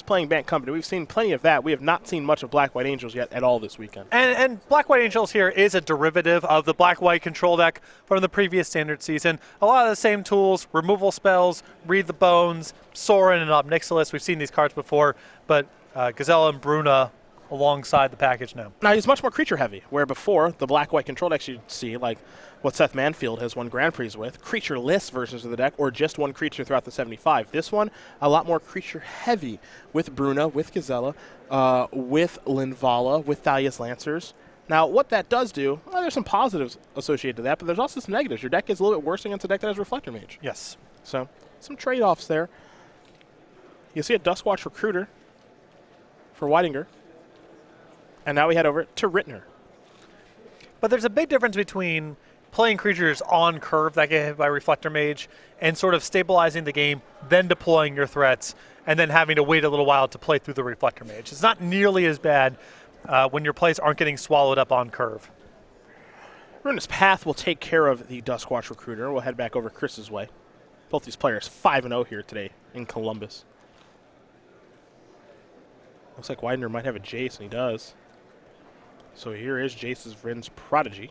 playing Bank Company. We've seen plenty of that. We have not seen much of Black-White Angels yet at all this weekend. And Black-White Angels here is a derivative of the Black-White control deck from the previous Standard season. A lot of the same tools, removal spells, Read the Bones, Sorin, and Obnixilis. We've seen these cards before, but Gazella and Bruna alongside the package now. Now, he's much more creature-heavy, where before, the Black-White control decks you'd see, like what Seth Manfield has won Grand Prix with, creature-less versions of the deck, or just one creature throughout the 75. This one, a lot more creature-heavy, with Bruna, with Gazella, with Linvala, with Thalia's Lancers. Now, what that does do, well, there's some positives associated to that, but there's also some negatives. Your deck is a little bit worse against a deck that has Reflector Mage. Yes. So, some trade-offs there. You see a Duskwatch Recruiter for Weidinger. And now we head over to Ritner. But there's a big difference between playing creatures on curve that get hit by Reflector Mage and sort of stabilizing the game, then deploying your threats, and then having to wait a little while to play through the Reflector Mage. It's not nearly as bad when your plays aren't getting swallowed up on curve. Ruinous Path will take care of the Duskwatch Recruiter. We'll head back over Chris's way. Both these players 5-0 here today in Columbus. Looks like Weidinger might have a Jace, and he does. So here is Jace's Vryn's Prodigy.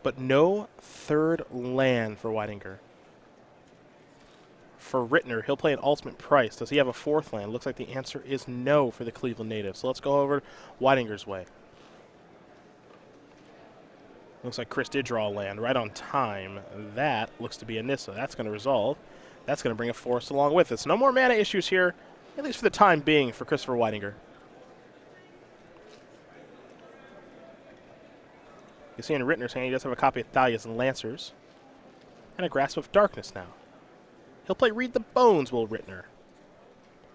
But no third land for Weidinger. For Ritner, he'll play an Ultimate Price. Does he have a fourth land? Looks like the answer is no for the Cleveland native. So let's go over Weidinger's way. Looks like Chris did draw a land right on time. That looks to be a Nissa. That's going to resolve. That's going to bring a forest along with it. So no more mana issues here, at least for the time being, for Christopher Weidinger. You see in Ritner's hand, he does have a copy of Thalia's Lancers and a Grasp of Darkness now. He'll play Read the Bones, will Ritner.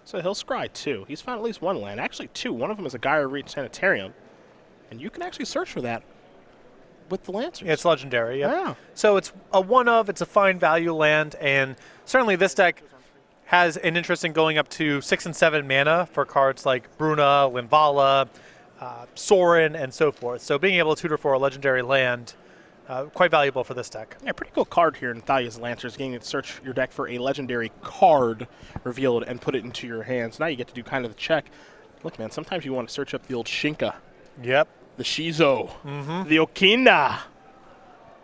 So he'll scry 2. He's found at least one land, actually 2. One of them is a Gyro Reach Sanitarium, and you can actually search for that with the Lancers. Yeah, it's legendary. Yep. Yeah. So it's a one-of, it's a fine value land, and certainly this deck has an interest in going up to 6 and 7 mana for cards like Bruna, Linvala, Sorin, and so forth. So being able to tutor for a legendary land, quite valuable for this deck. Yeah, pretty cool card here in Thalia's Lancers, getting to search your deck for a legendary card revealed and put it into your hands. Now you get to do kind of the check. Look, man, sometimes you want to search up the old Shinka. Yep. The Shizo. The Okina.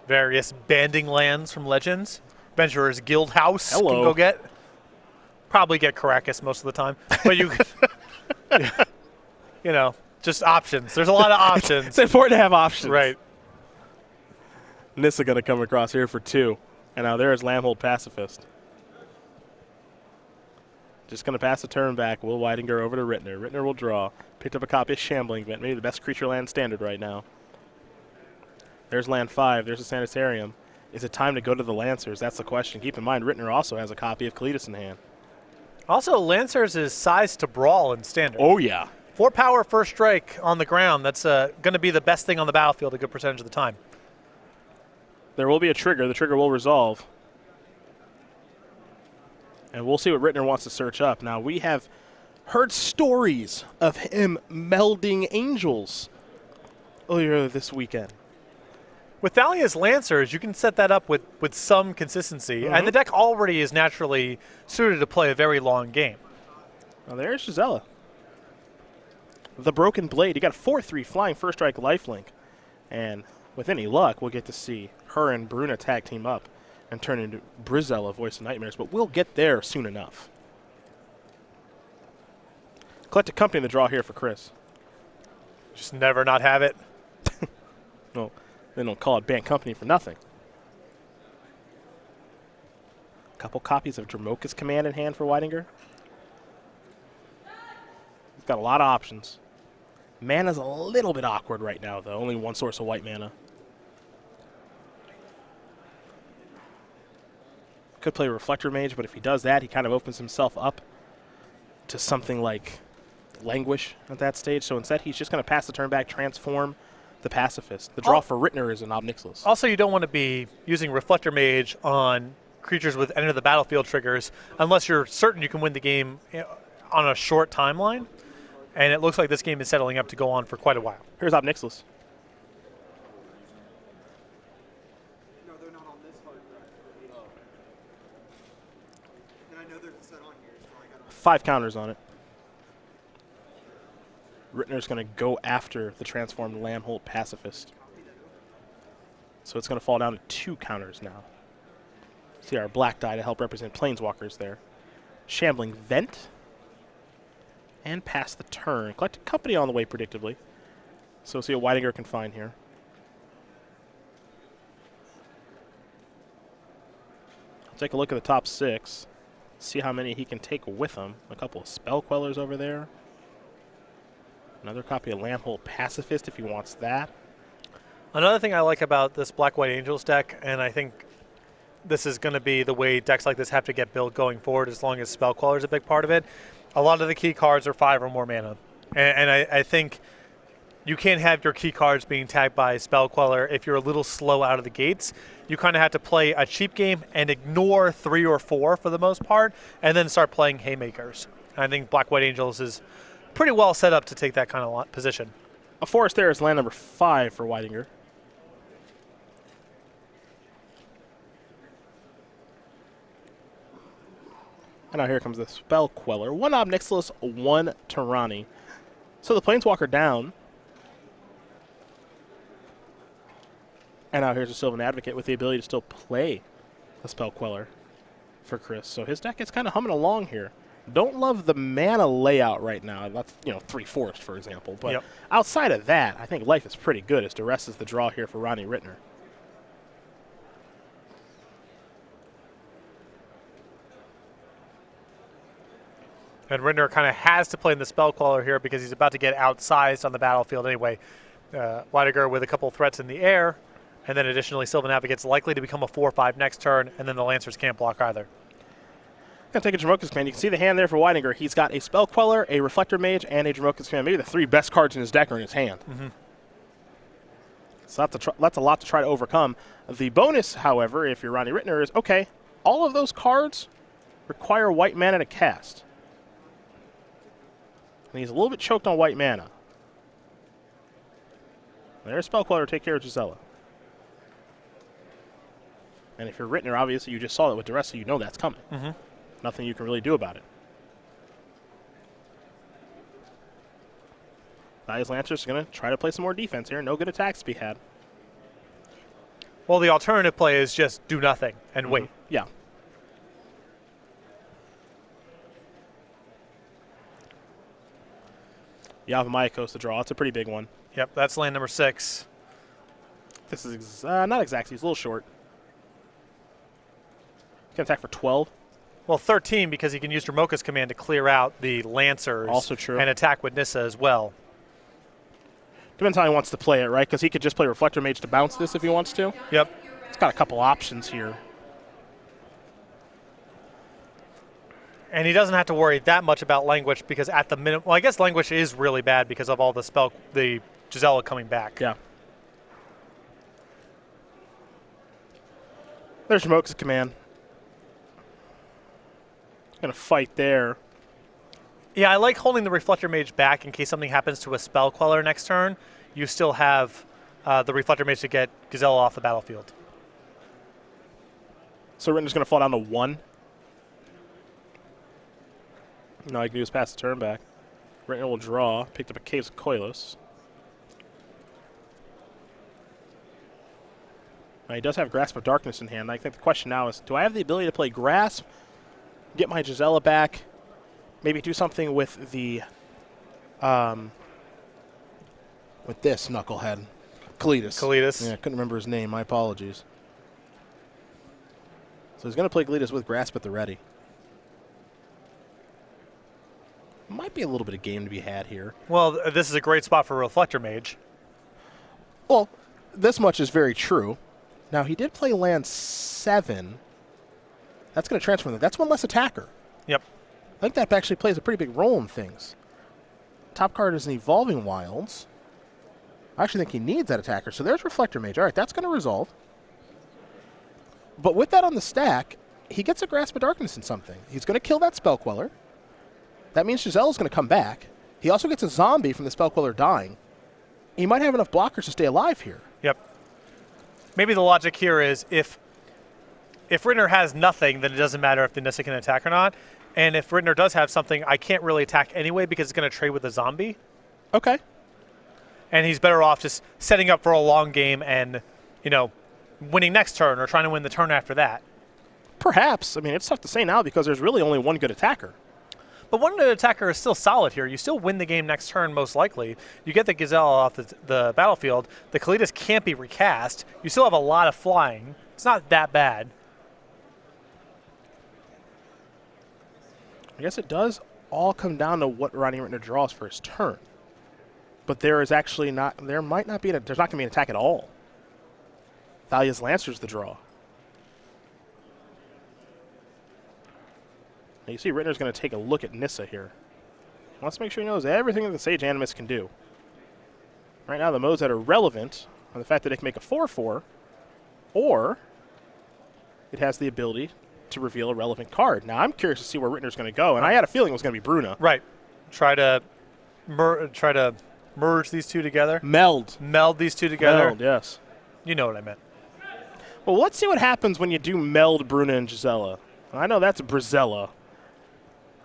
Various banding lands from Legends. Adventurer's Guild House Hello. can go get. Probably get Caracas most of the time. But you you know, just options. There's a lot of options. It's important to have options. Right. Nissa going to come across here for 2. And now there's Lambhold Pacifist. Just going to pass the turn back. Will Weidinger over to Ritner. Ritner will draw. Picked up a copy of Shambling Vent. Maybe the best creature land standard right now. There's land 5. There's a Sanitarium. Is it time to go to the Lancers? That's the question. Keep in mind, Ritner also has a copy of Kalitas in hand. Also, Lancers is sized to brawl in standard. Oh, yeah. 4 power, first strike on the ground. That's going to be the best thing on the battlefield a good percentage of the time. There will be a trigger. The trigger will resolve. And we'll see what Ritner wants to search up. Now, we have heard stories of him melding angels earlier this weekend. With Thalia's Lancers, you can set that up with some consistency, and the deck already is naturally suited to play a very long game. Well, there's Gisela. The Broken Blade. You got a 4/3 flying first strike lifelink. And with any luck, we'll get to see her and Bruna tag team up and turn into Brizella, Voice of Nightmares. But we'll get there soon enough. Collected Company in the draw here for Chris. Just never not have it. Well, they don't call it Bank Company for nothing. A couple copies of Dramoka's Command in hand for Weidinger. He's got a lot of options. Mana's a little bit awkward right now, though. Only one source of white mana. Could play Reflector Mage, but if he does that, he kind of opens himself up to something like Languish at that stage. So instead, he's just going to pass the turn back, transform the Pacifist. The draw for Ritner is an Obnixilis. Also, you don't want to be using Reflector Mage on creatures with end of the battlefield triggers unless you're certain you can win the game on a short timeline. And it looks like this game is settling up to go on for quite a while. Here's Obnixilis. 5 counters on it. Ritner's going to go after the transformed Lambholt Pacifist. So it's going to fall down to 2 counters now. See our black die to help represent Planeswalkers there. Shambling Vent. And pass the turn. Collected Company on the way, predictably. So we'll see what Weidinger can find here. Take a look at the top 6. See how many he can take with him. A couple of Spell Quellers over there. Another copy of Lambholt Pacifist if he wants that. Another thing I like about this Black-White Angels deck, and I think this is going to be the way decks like this have to get built going forward as long as Spell Queller is a big part of it, a lot of the key cards are 5 or more mana. And I think you can't have your key cards being tagged by Spell Queller if you're a little slow out of the gates. You kind of have to play a cheap game and ignore 3 or 4 for the most part, and then start playing haymakers. And I think Black-White Angels is pretty well set up to take that kind of position. A forest there is land number 5 for Weidinger. And now here comes the Spell Queller. 1 Ob Nixilis, 1 to Ronnie. So the Planeswalker down. And now here's a Sylvan Advocate with the ability to still play the Spell Queller for Chris. So his deck is kind of humming along here. Don't love the mana layout right now. That's, 3 forest, for example. But outside of that, I think life is pretty good as Duress is the draw here for Ronnie Ritner. And Ritner kind of has to play in the Spell Queller here because he's about to get outsized on the battlefield anyway. Weidinger with a couple threats in the air, and then additionally Sylvan Advocate's likely to become a 4/5 next turn, and then the Lancers can't block either. Going to take a Jamoka's Command. You can see the hand there for Weidinger. He's got a Spell Queller, a Reflector Mage, and a Jamoka's Command. Maybe the 3 best cards in his deck are in his hand. So that's a lot to try to overcome. The bonus, however, if you're Ronnie Ritner, is, okay, all of those cards require white mana to cast. And he's a little bit choked on white mana. There's Spell Queller to take care of Gisela. And if you're Ritner, obviously you just saw it with Duress, so you know that's coming. Nothing you can really do about it. These Lancers are going to try to play some more defense here. No good attacks to be had. Well, the alternative play is just do nothing and wait. Yeah. Yavimaya the draw. It's a pretty big one. Yep, that's land number 6. This is not exactly. He's a little short. Can attack for 12. Well, 13 because he can use Dramoka's Command to clear out the Lancers. Also true. And attack with Nissa as well. Depends how he wants to play it, right? Because he could just play Reflector Mage to bounce this if he wants to. Yep. It's got a couple options here. And he doesn't have to worry that much about Languish because at the minute, well, I guess Languish is really bad because of all the Gisela coming back. Yeah. There's Jamoka's Command. Gonna fight there. Yeah, I like holding the Reflector Mage back in case something happens to a Spell Queller next turn. You still have the Reflector Mage to get Gisela off the battlefield. So Ritner's gonna fall down to 1. No, I can do is pass the turn back. Ritner will draw. Picked up a Caves of Koilos. Now, he does have Grasp of Darkness in hand. I think the question now is, do I have the ability to play Grasp, get my Gisela back, maybe do something with the, with this knucklehead, Kalitas. Yeah, I couldn't remember his name. My apologies. So he's going to play Kalitas with Grasp at the ready. Might be a little bit of game to be had here. Well, this is a great spot for Reflector Mage. Well, this much is very true. Now, he did play land 7. That's going to transform them. That's one less attacker. Yep. I think that actually plays a pretty big role in things. Top card is an Evolving Wilds. I actually think he needs that attacker. So there's Reflector Mage. All right, that's going to resolve. But with that on the stack, he gets a Grasp of Darkness in something. He's going to kill that Spell Queller. That means Gisela's going to come back. He also gets a zombie from the Spell Queller dying. He might have enough blockers to stay alive here. Yep. Maybe the logic here is if if Ritner has nothing, then it doesn't matter if the Nissa can attack or not. And if Ritner does have something, I can't really attack anyway because it's going to trade with a zombie. Okay. And he's better off just setting up for a long game and, winning next turn or trying to win the turn after that. Perhaps. I mean, it's tough to say now because there's really only one good attacker. But one good attacker is still solid here. You still win the game next turn, most likely. You get the Gazelle off the battlefield. The Kalitas can't be recast. You still have a lot of flying. It's not that bad. I guess it does all come down to what Ronnie Ritner draws for his turn. But there is actually not, there's not going to be an attack at all. Thalia's Lancer's the draw. Now you see Ritner's going to take a look at Nissa here. He wants to make sure he knows everything that the Sage Animus can do. Right now the modes that are relevant are the fact that it can make a 4/4, or it has the ability to reveal a relevant card. Now I'm curious to see where Ritner's going to go, and I had a feeling it was going to be Bruna. Right. Try to merge these two together. Meld these two together. Meld, yes. You know what I meant. Well, let's see what happens when you do meld Bruna and Gisela. I know that's a Brizella.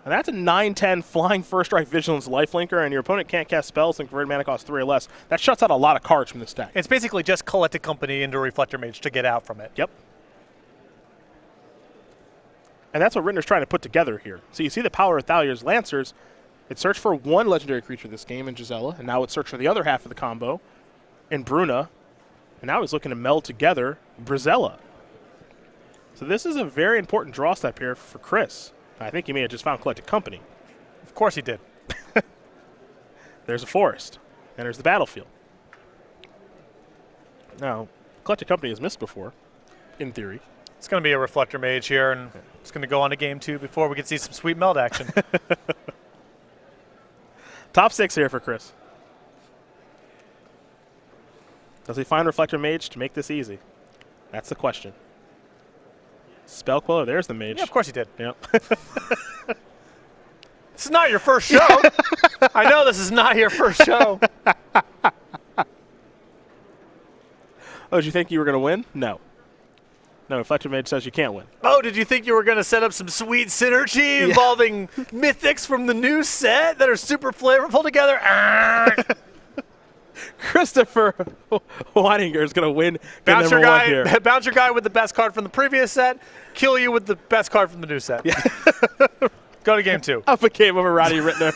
And that's a 9/10 flying first strike vigilance lifelinker, and your opponent can't cast spells and convert mana cost 3 or less. That shuts out a lot of cards from this deck. It's basically just Collected Company into Reflector Mage to get out from it. Yep. And that's what Ritner's trying to put together here. So you see the power of Thalia's Lancers. It searched for one legendary creature this game in Gisela, and now it searched for the other half of the combo in Bruna. And now he's looking to meld together Brizella. So this is a very important draw step here for Chris. I think he may have just found Collected Company. Of course he did. There's a forest, and there's the battlefield. Now, Collected Company has missed before, in theory. It's going to be a Reflector Mage here, and it's going to go on to game 2 before we can see some sweet meld action. Top 6 here for Chris. Does he find Reflector Mage to make this easy? That's the question. Spell Queller, there's the Mage. Yeah, of course he did. Yep. This is not your first show. I know this is not your first show. Oh, did you think you were going to win? No. No, Reflector Mage says you can't win. Oh, did you think you were going to set up some sweet synergy involving mythics from the new set that are super flavorful together? Christopher Weidinger is going to win bounce game number 1 here. Bounce your guy with the best card from the previous set, kill you with the best card from the new set. Yeah. Go to game 2. Up a game over Ronnie Ritner.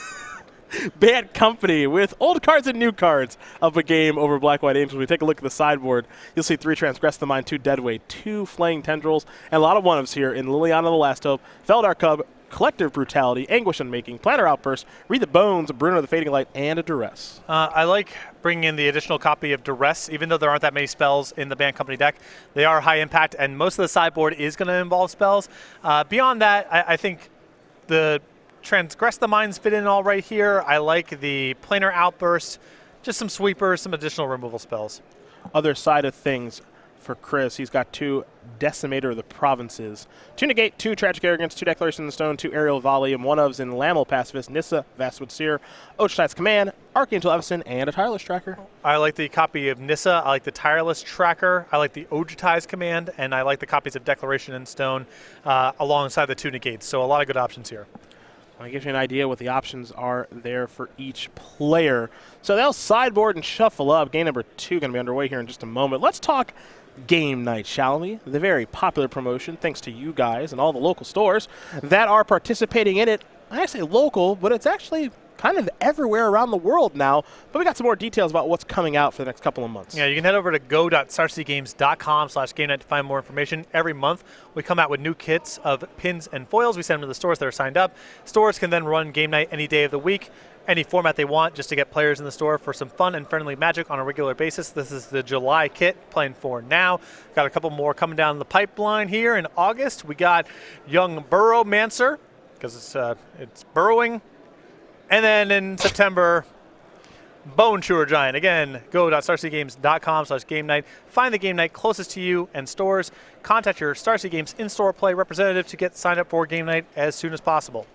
Bad company with old cards and new cards. Up a game over Black White Angels. We take a look at the sideboard. You'll see 3 Transgress the Mind, 2 Deadweight, 2 Flaying Tendrils, and a lot of one-ofs here in Liliana the Last Hope, Feldar Cub, Collective Brutality, Anguish Unmaking, Planner Outburst, Read the Bones, Bruno the Fading Light, and a Duress. I like bringing in the additional copy of Duress, even though there aren't that many spells in the Band Company deck. They are high impact, and most of the sideboard is going to involve spells. Beyond that, I think the Transgress the Minds fit in all right here. I like the Planar Outburst, just some sweepers, some additional removal spells. Other side of things for Chris, he's got 2 Decimator of the Provinces, 2 Negate, 2 Tragic Arrogance, 2 Declaration in the Stone, 2 Aerial Volley, and one-ofs in Lamel Pacifist, Nissa, Vastwood Seer, Ochthide's Command, Archangel Evison, and a Tireless Tracker. I like the copy of Nissa, I like the Tireless Tracker, I like the Ochthide's Command, and I like the copies of Declaration in Stone alongside the 2 Negates, so a lot of good options here. I'll give you an idea what the options are there for each player. So they'll sideboard and shuffle up. Game number 2 going to be underway here in just a moment. Let's talk Game Night, shall we? The very popular promotion, thanks to you guys and all the local stores that are participating in it. I say local, but it's actually kind of everywhere around the world now. But we got some more details about what's coming out for the next couple of months. Yeah, you can head over to go.starcgames.com/game night to find more information. Every month, we come out with new kits of pins and foils. We send them to the stores that are signed up. Stores can then run Game Night any day of the week, any format they want, just to get players in the store for some fun and friendly Magic on a regular basis. This is the July kit, playing for now. Got a couple more coming down the pipeline here in August. We got Young Burrowmancer, because it's burrowing. And then in September, Bone Chewer Giant. Again, go.starcgames.com/game night. Find the game night closest to you and stores. Contact your Starcy Games in-store play representative to get signed up for game night as soon as possible.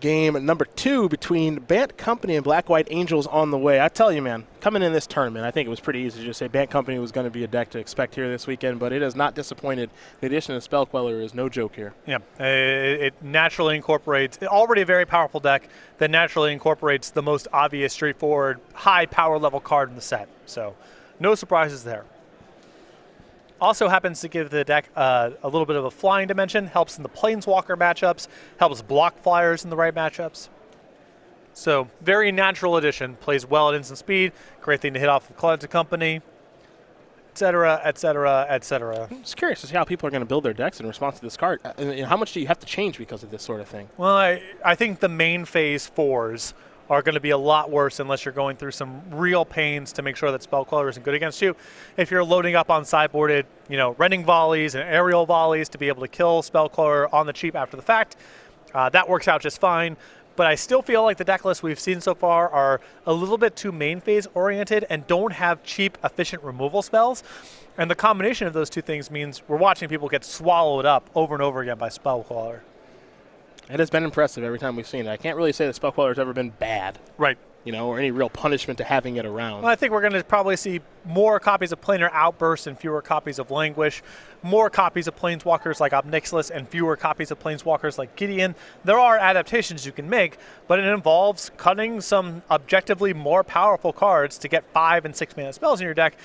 Game number 2 between Bant Company and Black White Angels on the way. I tell you, man, coming in this tournament, I think it was pretty easy to just say Bant Company was going to be a deck to expect here this weekend, but it has not disappointed. The addition of Spell Queller is no joke here. Yeah, it naturally incorporates, already a very powerful deck that naturally incorporates the most obvious, straightforward, high power level card in the set. So no surprises there. Also happens to give the deck a little bit of a flying dimension, helps in the Planeswalker matchups, helps block flyers in the right matchups. So very natural addition, plays well at instant speed, great thing to hit off with Clouds of Company, etc., etc., etc. I'm just curious to see how people are going to build their decks in response to this card. And how much do you have to change because of this sort of thing? Well, I think the main phase 4s are going to be a lot worse unless you're going through some real pains to make sure that Spell Queller isn't good against you. If you're loading up on sideboarded, Rending Volleys and Aerial Volleys to be able to kill Spell Queller on the cheap after the fact, that works out just fine. But I still feel like the deck lists we've seen so far are a little bit too main phase oriented and don't have cheap, efficient removal spells. And the combination of those two things means we're watching people get swallowed up over and over again by Spell Queller. It has been impressive every time we've seen it. I can't really say that Spell Queller has ever been bad. Right. Or any real punishment to having it around. Well, I think we're going to probably see more copies of Planar Outburst and fewer copies of Languish, more copies of Planeswalkers like Obnixilis and fewer copies of Planeswalkers like Gideon. There are adaptations you can make, but it involves cutting some objectively more powerful cards to get 5 and 6 mana spells in your deck.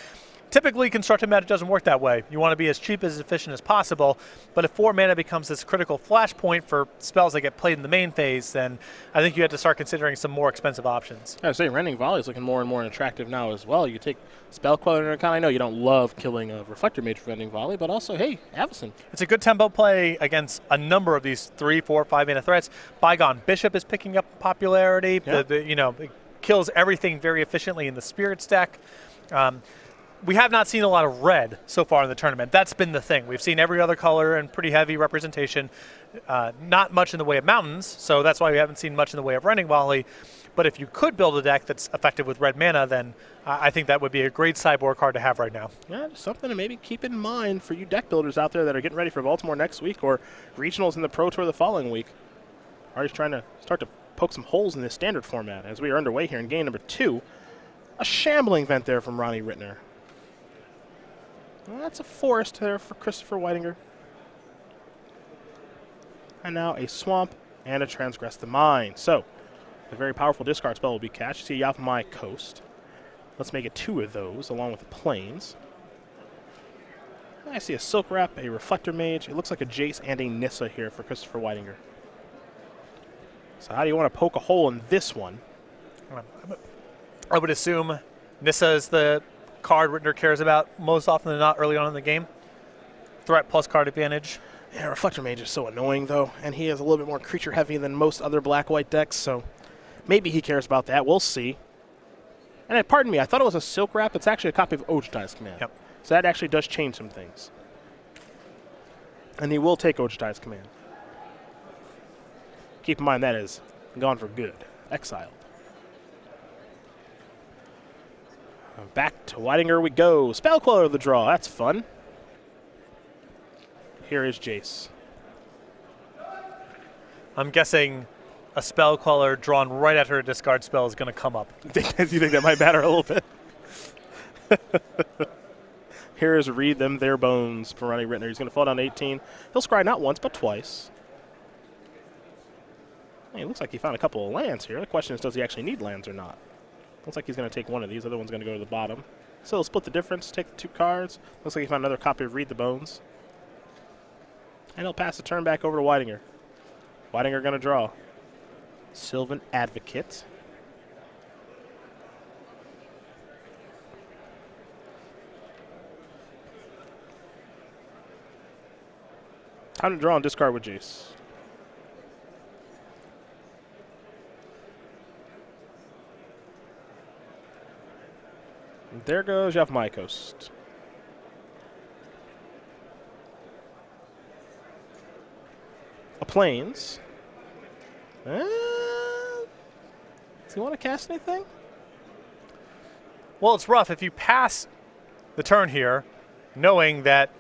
Typically, constructed meta doesn't work that way. You want to be as cheap as efficient as possible, but if 4 mana becomes this critical flashpoint for spells that get played in the main phase, then I think you have to start considering some more expensive options. I would say Rending Volley is looking more and more attractive now as well. You take Spell Queller into account. I know you don't love killing a Reflector Mage for Rending Volley, but also, hey, Avacyn. It's a good tempo play against a number of these 3, 4, 5 mana threats. Bygone Bishop is picking up popularity. Yeah. It kills everything very efficiently in the Spirits deck. We have not seen a lot of red so far in the tournament. That's been the thing. We've seen every other color and pretty heavy representation. Not much in the way of mountains, so that's why we haven't seen much in the way of Rending Volley. But if you could build a deck that's effective with red mana, then I think that would be a great sideboard card to have right now. Yeah, just something to maybe keep in mind for you deck builders out there that are getting ready for Baltimore next week or regionals in the Pro Tour the following week. Already trying to start to poke some holes in this standard format as we are underway here in game number 2. A shambling vent there from Ronnie Ritner. Well, that's a forest there for Christopher Weidinger. And now a swamp and a Transgress the Mind. So, a very powerful discard spell will be cast. You see Yapamai Coast. Let's make it 2 of those, along with the Plains. I see a Silk Wrap, a Reflector Mage. It looks like a Jace and a Nissa here for Christopher Weidinger. So how do you want to poke a hole in this one? I would assume Nissa is the card Ritner cares about most often than not early on in the game. Threat plus card advantage. Yeah, Reflector Mage is so annoying, though, and he is a little bit more creature-heavy than most other black-white decks, so maybe he cares about that. We'll see. And pardon me, I thought it was a Silk Wrap. It's actually a copy of Ojutai's Command. Yep. So that actually does change some things. And he will take Ojutai's Command. Keep in mind that is gone for good. Exiled. Back to Weidinger we go. Spell Queller the draw. That's fun. Here is Jace. I'm guessing a Spell Queller drawn right after a discard spell is going to come up. Do you think that might matter a little bit? Here is Read Them Their Bones from Ronnie Ritner. He's going to fall down to 18. He'll scry not once, but twice. Hey, it looks like he found a couple of lands here. The question is, does he actually need lands or not? Looks like he's going to take one of these. The other one's going to go to the bottom. So he'll split the difference, take the 2 cards. Looks like he found another copy of Read the Bones. And he'll pass the turn back over to Weidinger. Weidinger going to draw. Sylvan Advocate. Time to draw and discard with Jace. And there goes Yapamai Coast. A Plains. Does he want to cast anything? Well, it's rough. If you pass the turn here, knowing that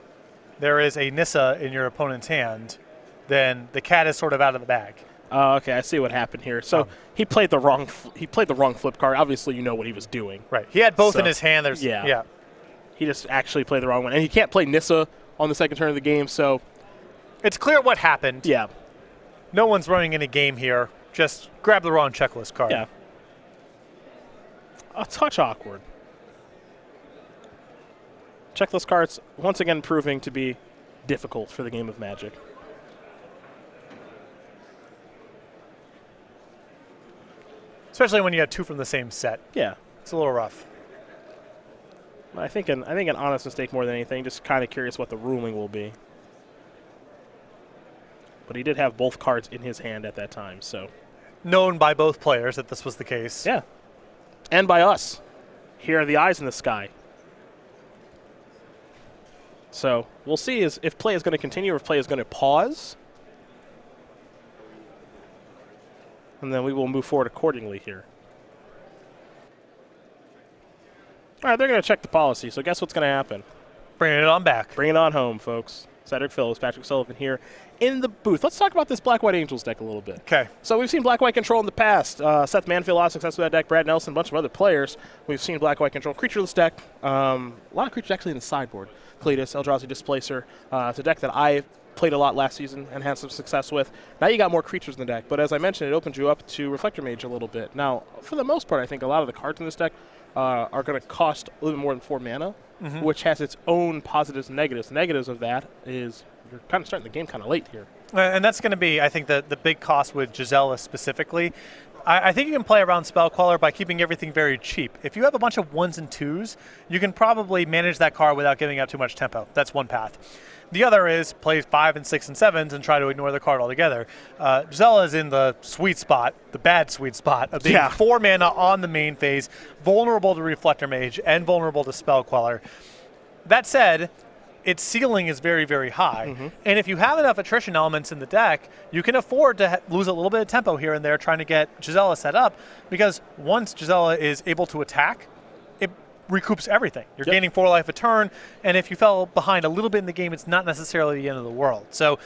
there is a Nissa in your opponent's hand, then the cat is sort of out of the bag. Oh, okay, I see what happened here. So he played the wrong flip card. Obviously, you know what he was doing. Right. He had both in his hand. Yeah. He just actually played the wrong one. And he can't play Nissa on the second turn of the game, so it's clear what happened. yeah. No one's running any game here. Just grab the wrong checklist card. Yeah. A touch awkward. Checklist cards, once again, proving to be difficult for the game of Magic. Especially when you have two from the same set. Yeah. It's a little rough. I think an honest mistake more than anything. Just kind of curious what the ruling will be. But he did have both cards in his hand at that time, so. Known by both players that this was the case. Yeah. And by us. Here are the eyes in the sky. So we'll see if play is going to continue or if play is going to pause. And then we will move forward accordingly here. All right, they're going to check the policy, so guess what's going to happen? Bringing it on back. Bring it on home, folks. Cedric Phillips, Patrick Sullivan here in the booth. Let's talk about this Black-White Angels deck a little bit. Okay. So we've seen Black-White Control in the past. Seth Manfield, a lot of success with that deck. Brad Nelson, a bunch of other players. We've seen Black-White Control. Creatureless deck. A lot of creatures actually in the sideboard. Cletus, Eldrazi Displacer. It's a deck that I played a lot last season and had some success with. Now you got more creatures in the deck, but as I mentioned, it opens you up to Reflector Mage a little bit. Now, for the most part, I think a lot of the cards in this deck are going to cost a little bit more than 4 mana, which has its own positives and negatives. The negatives of that is you're kind of starting the game kind of late here. And that's going to be, I think, the big cost with Gisela specifically. I think you can play around Spell Queller by keeping everything very cheap. If you have a bunch of 1s and 2s, you can probably manage that card without giving up too much tempo. That's one path. The other is play 5 and 6 and 7s and try to ignore the card altogether. Gisela is in the sweet spot, the bad sweet spot, of being 4 mana on the main phase, vulnerable to Reflector Mage, and vulnerable to Spell Queller. That said, its ceiling is very, very high. And if you have enough attrition elements in the deck, you can afford to lose a little bit of tempo here and there trying to get Gisela set up, because once Gisela is able to attack, it recoups everything. You're gaining 4 life a turn, and if you fell behind a little bit in the game, it's not necessarily the end of the world. So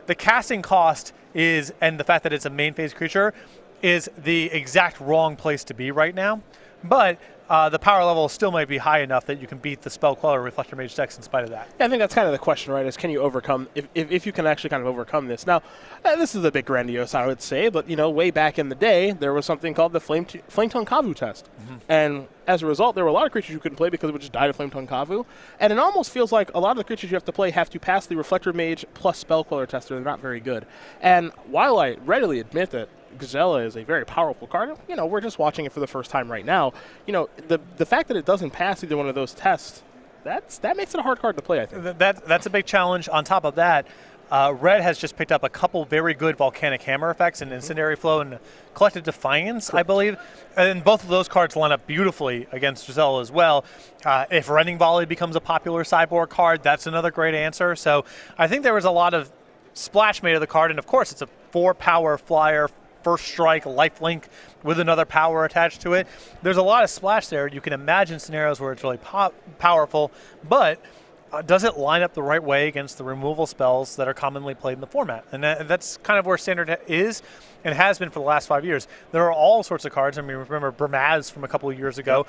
the casting cost is, and the fact that it's a main phase creature, is the exact wrong place to be right now. But the power level still might be high enough that you can beat the Spell Queller Reflector Mage decks in spite of that. Yeah, I think that's kind of the question, right, is can you overcome, if you can actually kind of overcome this. Now, this is a bit grandiose, I would say, but, you know, way back in the day, there was something called the Flametongue Kavu test. And as a result, there were a lot of creatures you couldn't play because it would just die to Flametongue Kavu. And it almost feels like a lot of the creatures you have to play have to pass the Reflector Mage plus Spell Queller tester. They're not very good. And while I readily admit that Gisela is a very powerful card, you know, we're just watching it for the first time right now. You know, the fact that it doesn't pass either one of those tests, that makes it a hard card to play, I think. That's a big challenge. On top of that, Red has just picked up a couple very good Volcanic Hammer effects in Incendiary Flow and Collective Defiance, I believe. And both of those cards line up beautifully against Gisela as well. If Rending Volley becomes a popular sideboard card, that's another great answer. So I think there was a lot of splash made of the card, and of course it's a 4-power flyer, first strike, lifelink with another power attached to it. There's a lot of splash there. You can imagine scenarios where it's really powerful, but does it line up the right way against the removal spells that are commonly played in the format? And that's kind of where Standard is and has been for the last 5 years. There are all sorts of cards. I mean, remember Bramaz from a couple of years ago.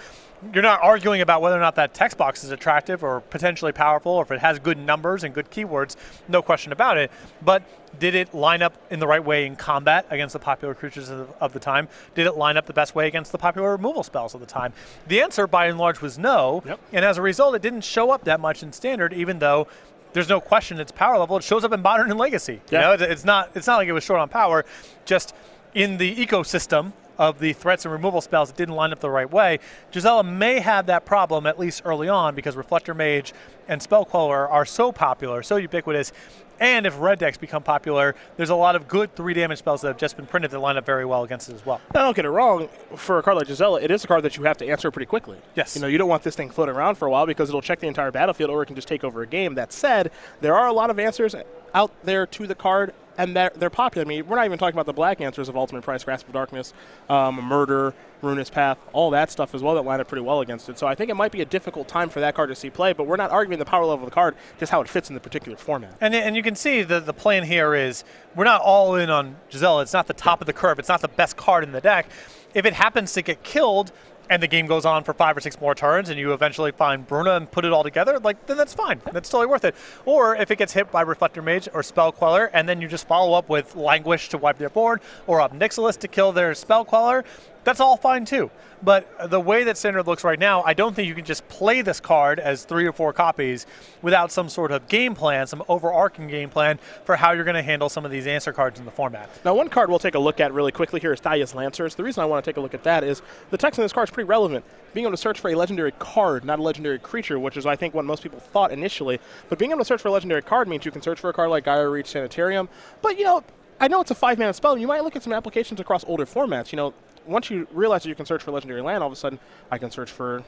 You're not arguing about whether or not that text box is attractive or potentially powerful, or if it has good numbers and good keywords, no question about it. But did it line up in the right way in combat against the popular creatures of the time? Did it line up the best way against the popular removal spells of the time? The answer, by and large, was no. And as a result, it didn't show up that much in Standard, even though there's no question its power level. It shows up in Modern and Legacy. You know, it's not like it was short on power. Just in the ecosystem of the threats and removal spells, it didn't line up the right way. Gisela may have that problem, at least early on, because Reflector Mage and Spell Queller are so popular, so ubiquitous. And if red decks become popular, there's a lot of good 3-damage spells that have just been printed that line up very well against it as well. Now, don't get it wrong. For a card like Gisela, it is a card that you have to answer pretty quickly. Yes. You know, you don't want this thing floating around for a while because it'll check the entire battlefield or it can just take over a game. That said, there are a lot of answers out there to the card, and they're popular. I mean, we're not even talking about the black answers of Ultimate Price, Grasp of Darkness, Murder, Ruinous Path, all that stuff as well that line up pretty well against it. So I think it might be a difficult time for that card to see play, but we're not arguing the power level of the card, just how it fits in the particular format. And you can see the plan here is we're not all in on Gisela. It's not the top of the curve. It's not the best card in the deck. If it happens to get killed, and the game goes on for 5 or 6 more turns, and you eventually find Bruna and put it all together, then that's fine. That's totally worth it. Or if it gets hit by Reflector Mage or Spell Queller, and then you just follow up with Languish to wipe their board, or Obnixilis to kill their Spell Queller, that's all fine too. But the way that Standard looks right now, I don't think you can just play this card as 3 or 4 copies without some sort of game plan, some overarching game plan for how you're going to handle some of these answer cards in the format. Now, one card we'll take a look at really quickly here is Thalia's Lancers. The reason I want to take a look at that is the text in this card is pretty relevant. Being able to search for a legendary card, not a legendary creature, which is, I think, what most people thought initially. But being able to search for a legendary card means you can search for a card like Gaia Reach Sanitarium. But, I know it's a 5-mana spell. You might look at some applications across older formats. Once you realize that you can search for legendary land, all of a sudden I can search for,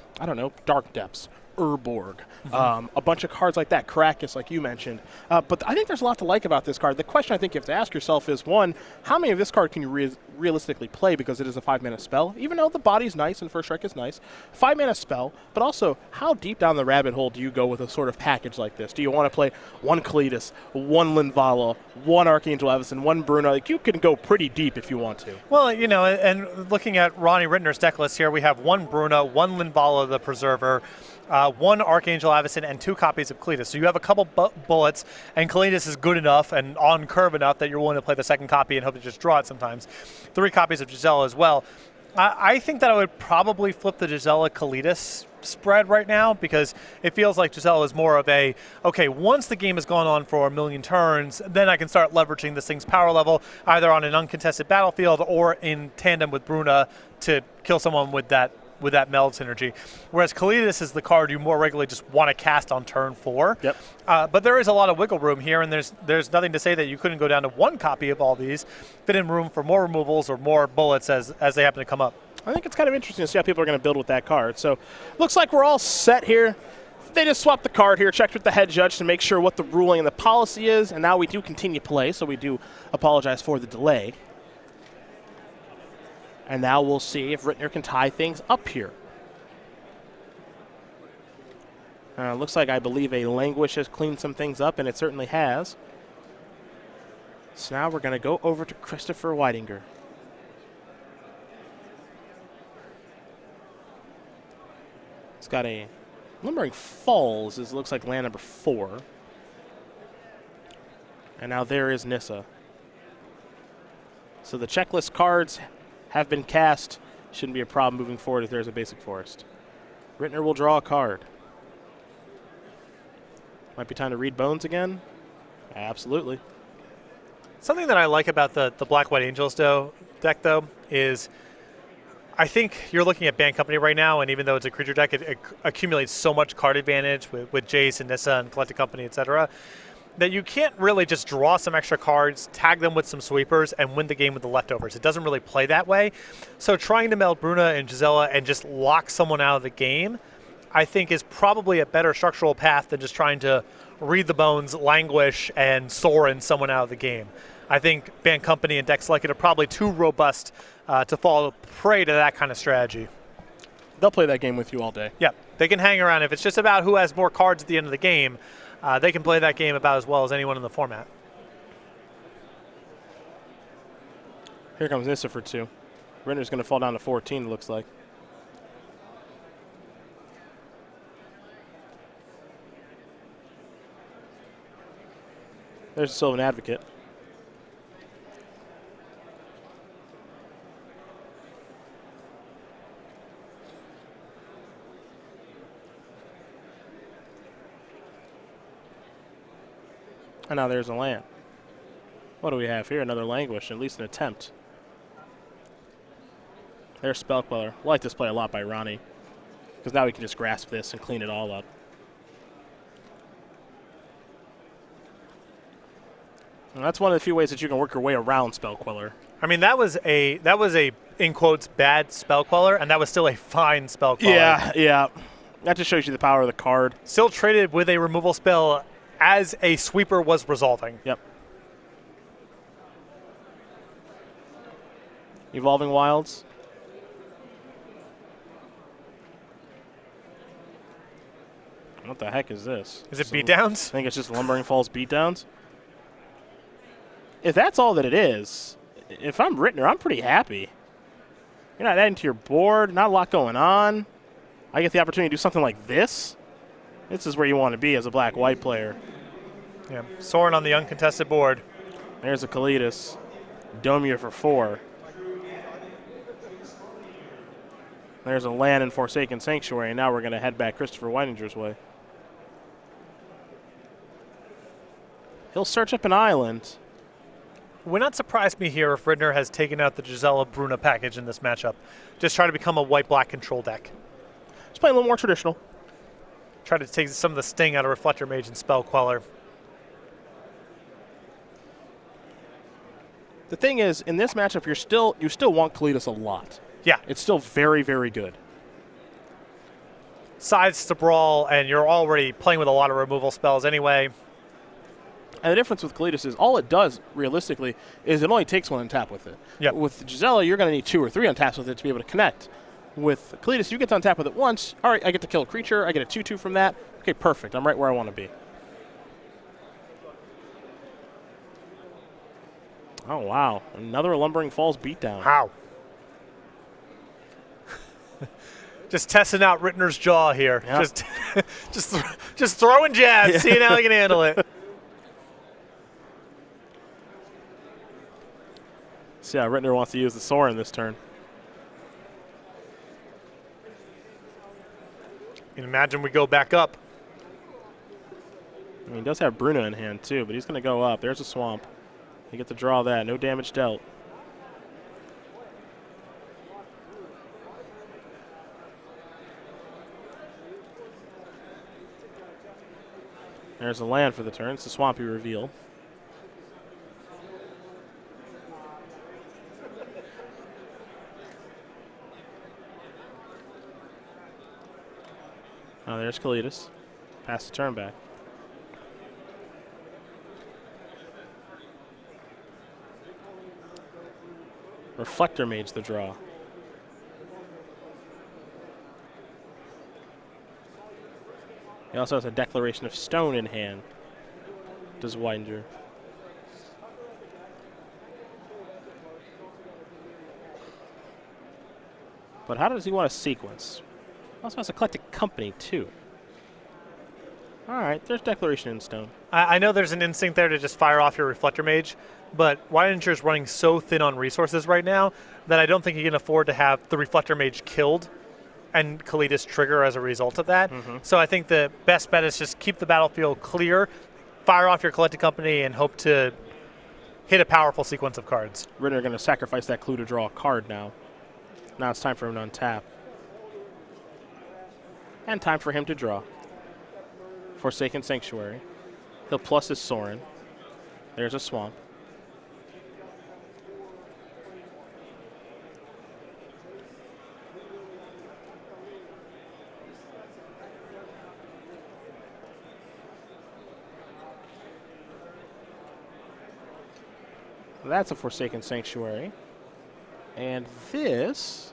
Dark Depths, Urborg, a bunch of cards like that, Caracas, like you mentioned. But I think there's a lot to like about this card. The question I think you have to ask yourself is, one, how many of this card can you realistically play because it is a 5-mana spell, even though the body's nice and First Strike is nice. 5-mana spell, but also how deep down the rabbit hole do you go with a sort of package like this? Do you want to play 1 Kalitas, 1 Linvala, 1 Archangel Evison, 1 Bruna? Like, you can go pretty deep if you want to. Well, and looking at Ronnie Ritner's deck list here, we have 1 Bruna, 1 Linvala the Preserver, 1 Archangel Avacyn, and 2 copies of Kalitas. So you have a couple bullets, and Kalitas is good enough and on curve enough that you're willing to play the second copy and hope to just draw it sometimes. 3 copies of Gisela as well. I think that I would probably flip the Gisela Kalitas spread right now, because it feels like Gisela is more of okay, once the game has gone on for 1,000,000 turns, then I can start leveraging this thing's power level either on an uncontested battlefield or in tandem with Bruna to kill someone with that meld synergy. Whereas Kalitas is the card you more regularly just want to cast on turn 4. Yep. But there is a lot of wiggle room here, and there's nothing to say that you couldn't go down to 1 copy of all these, fit in room for more removals or more bullets as they happen to come up. I think it's kind of interesting to see how people are going to build with that card. So looks like we're all set here. They just swapped the card here, checked with the head judge to make sure what the ruling and the policy is, and now we do continue play, so we do apologize for the delay. And now we'll see if Ritner can tie things up here. Looks like, I believe, a Languish has cleaned some things up, and it certainly has. So now we're going to go over to Christopher Weidinger. It's got a Lumbering Falls, it looks like land number 4. And now there is Nissa. So the checklist cards have been cast. Shouldn't be a problem moving forward if there's a basic forest. Ritner will draw a card. Might be time to read Bones again. Absolutely. Something that I like about the Black White Angels deck, though, is I think you're looking at Band Company right now, and even though it's a creature deck, it accumulates so much card advantage with Jace and Nissa and Collected Company, etc., that you can't really just draw some extra cards, tag them with some sweepers, and win the game with the leftovers. It doesn't really play that way. So trying to meld Bruna and Gisela and just lock someone out of the game, I think, is probably a better structural path than just trying to read the Bones, Languish, and Sorin someone out of the game. I think Band Company and decks like it are probably too robust to fall prey to that kind of strategy. They'll play that game with you all day. Yeah, they can hang around. If it's just about who has more cards at the end of the game, they can play that game about as well as anyone in the format. Here comes Nissa for 2. Ritner's going to fall down to 14, it looks like. There's a Sylvan Advocate. And now there's a land. What do we have here? Another Languish, at least an attempt. There's Spell Queller. I like this play a lot by Ronnie, because now we can just grasp this and clean it all up. And that's one of the few ways that you can work your way around Spell Queller. I mean, that was a in quotes bad Spell Queller, and that was still a fine Spell Queller. Yeah. That just shows you the power of the card. Still traded with a removal spell as a sweeper was resolving. Yep. Evolving Wilds. What the heck is this? Is it beatdowns? I think it's just Lumbering Falls beatdowns. If that's all that it is, if I'm Ritner, I'm pretty happy. You're not adding to your board, not a lot going on. I get the opportunity to do something like this. This is where you want to be as a black-white player. Yeah, Soren on the uncontested board. There's a Kalitas. Domir for 4. There's a land in Forsaken Sanctuary, and now we're going to head back Christopher Weidinger's way. He'll search up an island. Would not surprise me here if Ritner has taken out the Gisela Bruna package in this matchup. Just try to become a white-black control deck. Just playing a little more traditional. Try to take some of the sting out of Reflector Mage and Spell Queller. The thing is, in this matchup, you still want Kalitas a lot. Yeah. It's still very, very good. Sides to Brawl, and you're already playing with a lot of removal spells anyway. And the difference with Kalitas is all it does, realistically, is it only takes 1 untap with it. Yep. With Gisela, you're going to need 2 or 3 untaps with it to be able to connect. With Kalitas, you get to untap with it once. All right, I get to kill a creature. I get a 2/2 from that. Okay, perfect. I'm right where I want to be. Oh, wow. Another Lumbering Falls beatdown. How? Just testing out Ritner's jaw here. Yep. Just throwing jabs, seeing how he can handle it. See how Ritner wants to use the Soren this turn. And imagine we go back up. I mean, he does have Bruna in hand, too, but he's going to go up. There's a Swamp. You get to draw that. No damage dealt. There's a land for the turn. It's the Swampy reveal. Oh, there's Kalitas. Pass the turn back. Reflector Mage the draw. He also has a Declaration of Stone in hand. Does Weidinger. But how does he want to sequence? Also has Eclectic Company, too. All right, there's Declaration in Stone. I know there's an instinct there to just fire off your Reflector Mage, but Weidinger is running so thin on resources right now that I don't think he can afford to have the Reflector Mage killed and Kalitas trigger as a result of that. So I think the best bet is just keep the battlefield clear, fire off your Collected Company, and hope to hit a powerful sequence of cards. Ritner going to sacrifice that clue to draw a card now. Now it's time for him to untap. And time for him to draw. Forsaken Sanctuary. He'll plus his Soren. There's a Swamp. That's a Forsaken Sanctuary. And this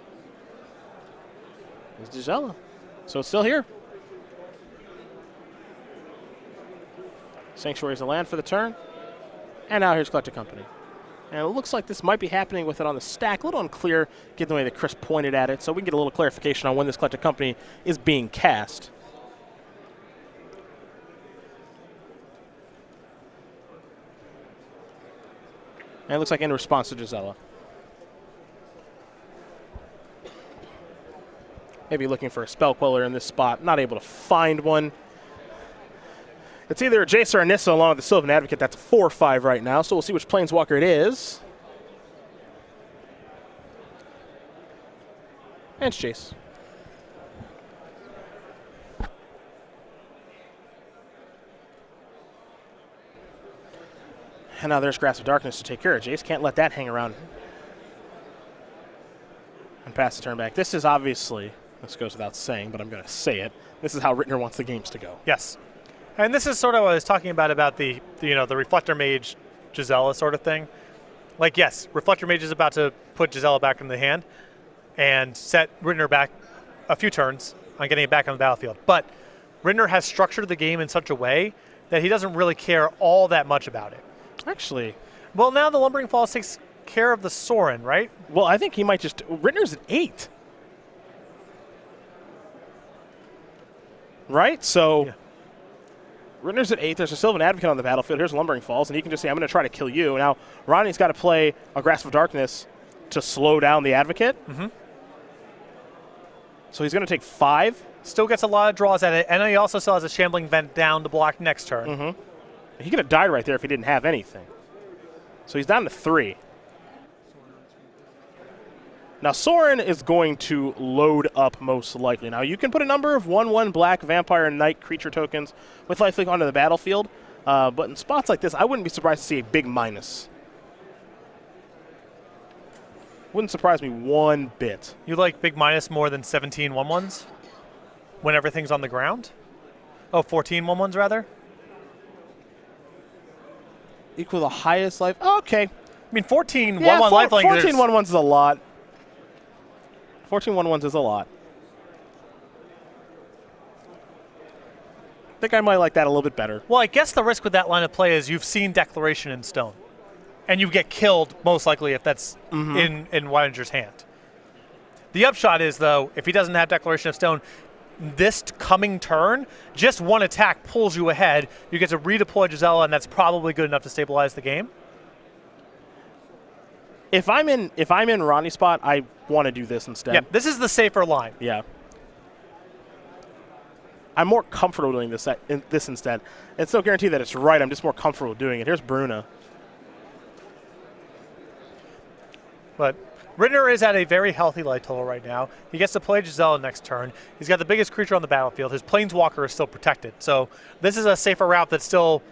is Gisela. So it's still here. Sanctuary's a land for the turn. And now here's Collected Company. And it looks like this might be happening with it on the stack. A little unclear given the way that Chris pointed at it. So we can get a little clarification on when this Collected Company is being cast. And it looks like in response to Gisela. Maybe looking for a Spell Queller in this spot. Not able to find one. It's either a Jace or a Nissa along with the Sylvan Advocate. That's a 4-5 right now, so we'll see which Planeswalker it is. And it's Jace. And now there's Grasp of Darkness to take care of. Jace can't let that hang around. And pass the turn back. This is obviously, this goes without saying, but I'm going to say it. This is how Ritner wants the games to go. Yes. And this is sort of what I was talking about the the Reflector Mage Gisela sort of thing. Like, yes, Reflector Mage is about to put Gisela back in the hand and set Ritner back a few turns on getting it back on the battlefield. But Ritner has structured the game in such a way that he doesn't really care all that much about it. Actually. Well, now the Lumbering Falls takes care of the Sorin, right? Well, I think he might just... Ritner's at 8. Right? So... Yeah. Ritner's at 8. There's a Sylvan Advocate on the battlefield. Here's Lumbering Falls, and he can just say, I'm going to try to kill you. Now, Ronnie's got to play a Grasp of Darkness to slow down the Advocate. Mm-hmm. So he's going to take 5. Still gets a lot of draws at it, and he also still has a Shambling Vent down to block next turn. Mm-hmm. He could have died right there if he didn't have anything. So he's down to 3. Now, Sorin is going to load up most likely. Now, you can put a number of 1/1 black, vampire, and knight creature tokens with lifelink onto the battlefield, but in spots like this, I wouldn't be surprised to see a big minus. Wouldn't surprise me one bit. You like big minus more than 17 1/1s when everything's on the ground? Oh, 14 1/1s rather? Equal the highest life. Oh, okay. I mean, 14 1/1 Yeah, lifelink. 14 1/1s is a lot. 14 1/1s is a lot. I think I might like that a little bit better. Well, I guess the risk with that line of play is you've seen Declaration in Stone. And you get killed, most likely, if that's in Weidinger's hand. The upshot is, though, if he doesn't have Declaration of Stone, this coming turn, just one attack pulls you ahead. You get to redeploy Gisela, and that's probably good enough to stabilize the game. If I'm in Ronnie's spot, I want to do this instead. Yeah, this is the safer line. Yeah. I'm more comfortable doing this instead. It's no guarantee that it's right. I'm just more comfortable doing it. Here's Bruna. But Ritner is at a very healthy light total right now. He gets to play Gisela next turn. He's got the biggest creature on the battlefield. His Planeswalker is still protected. So this is a safer route that still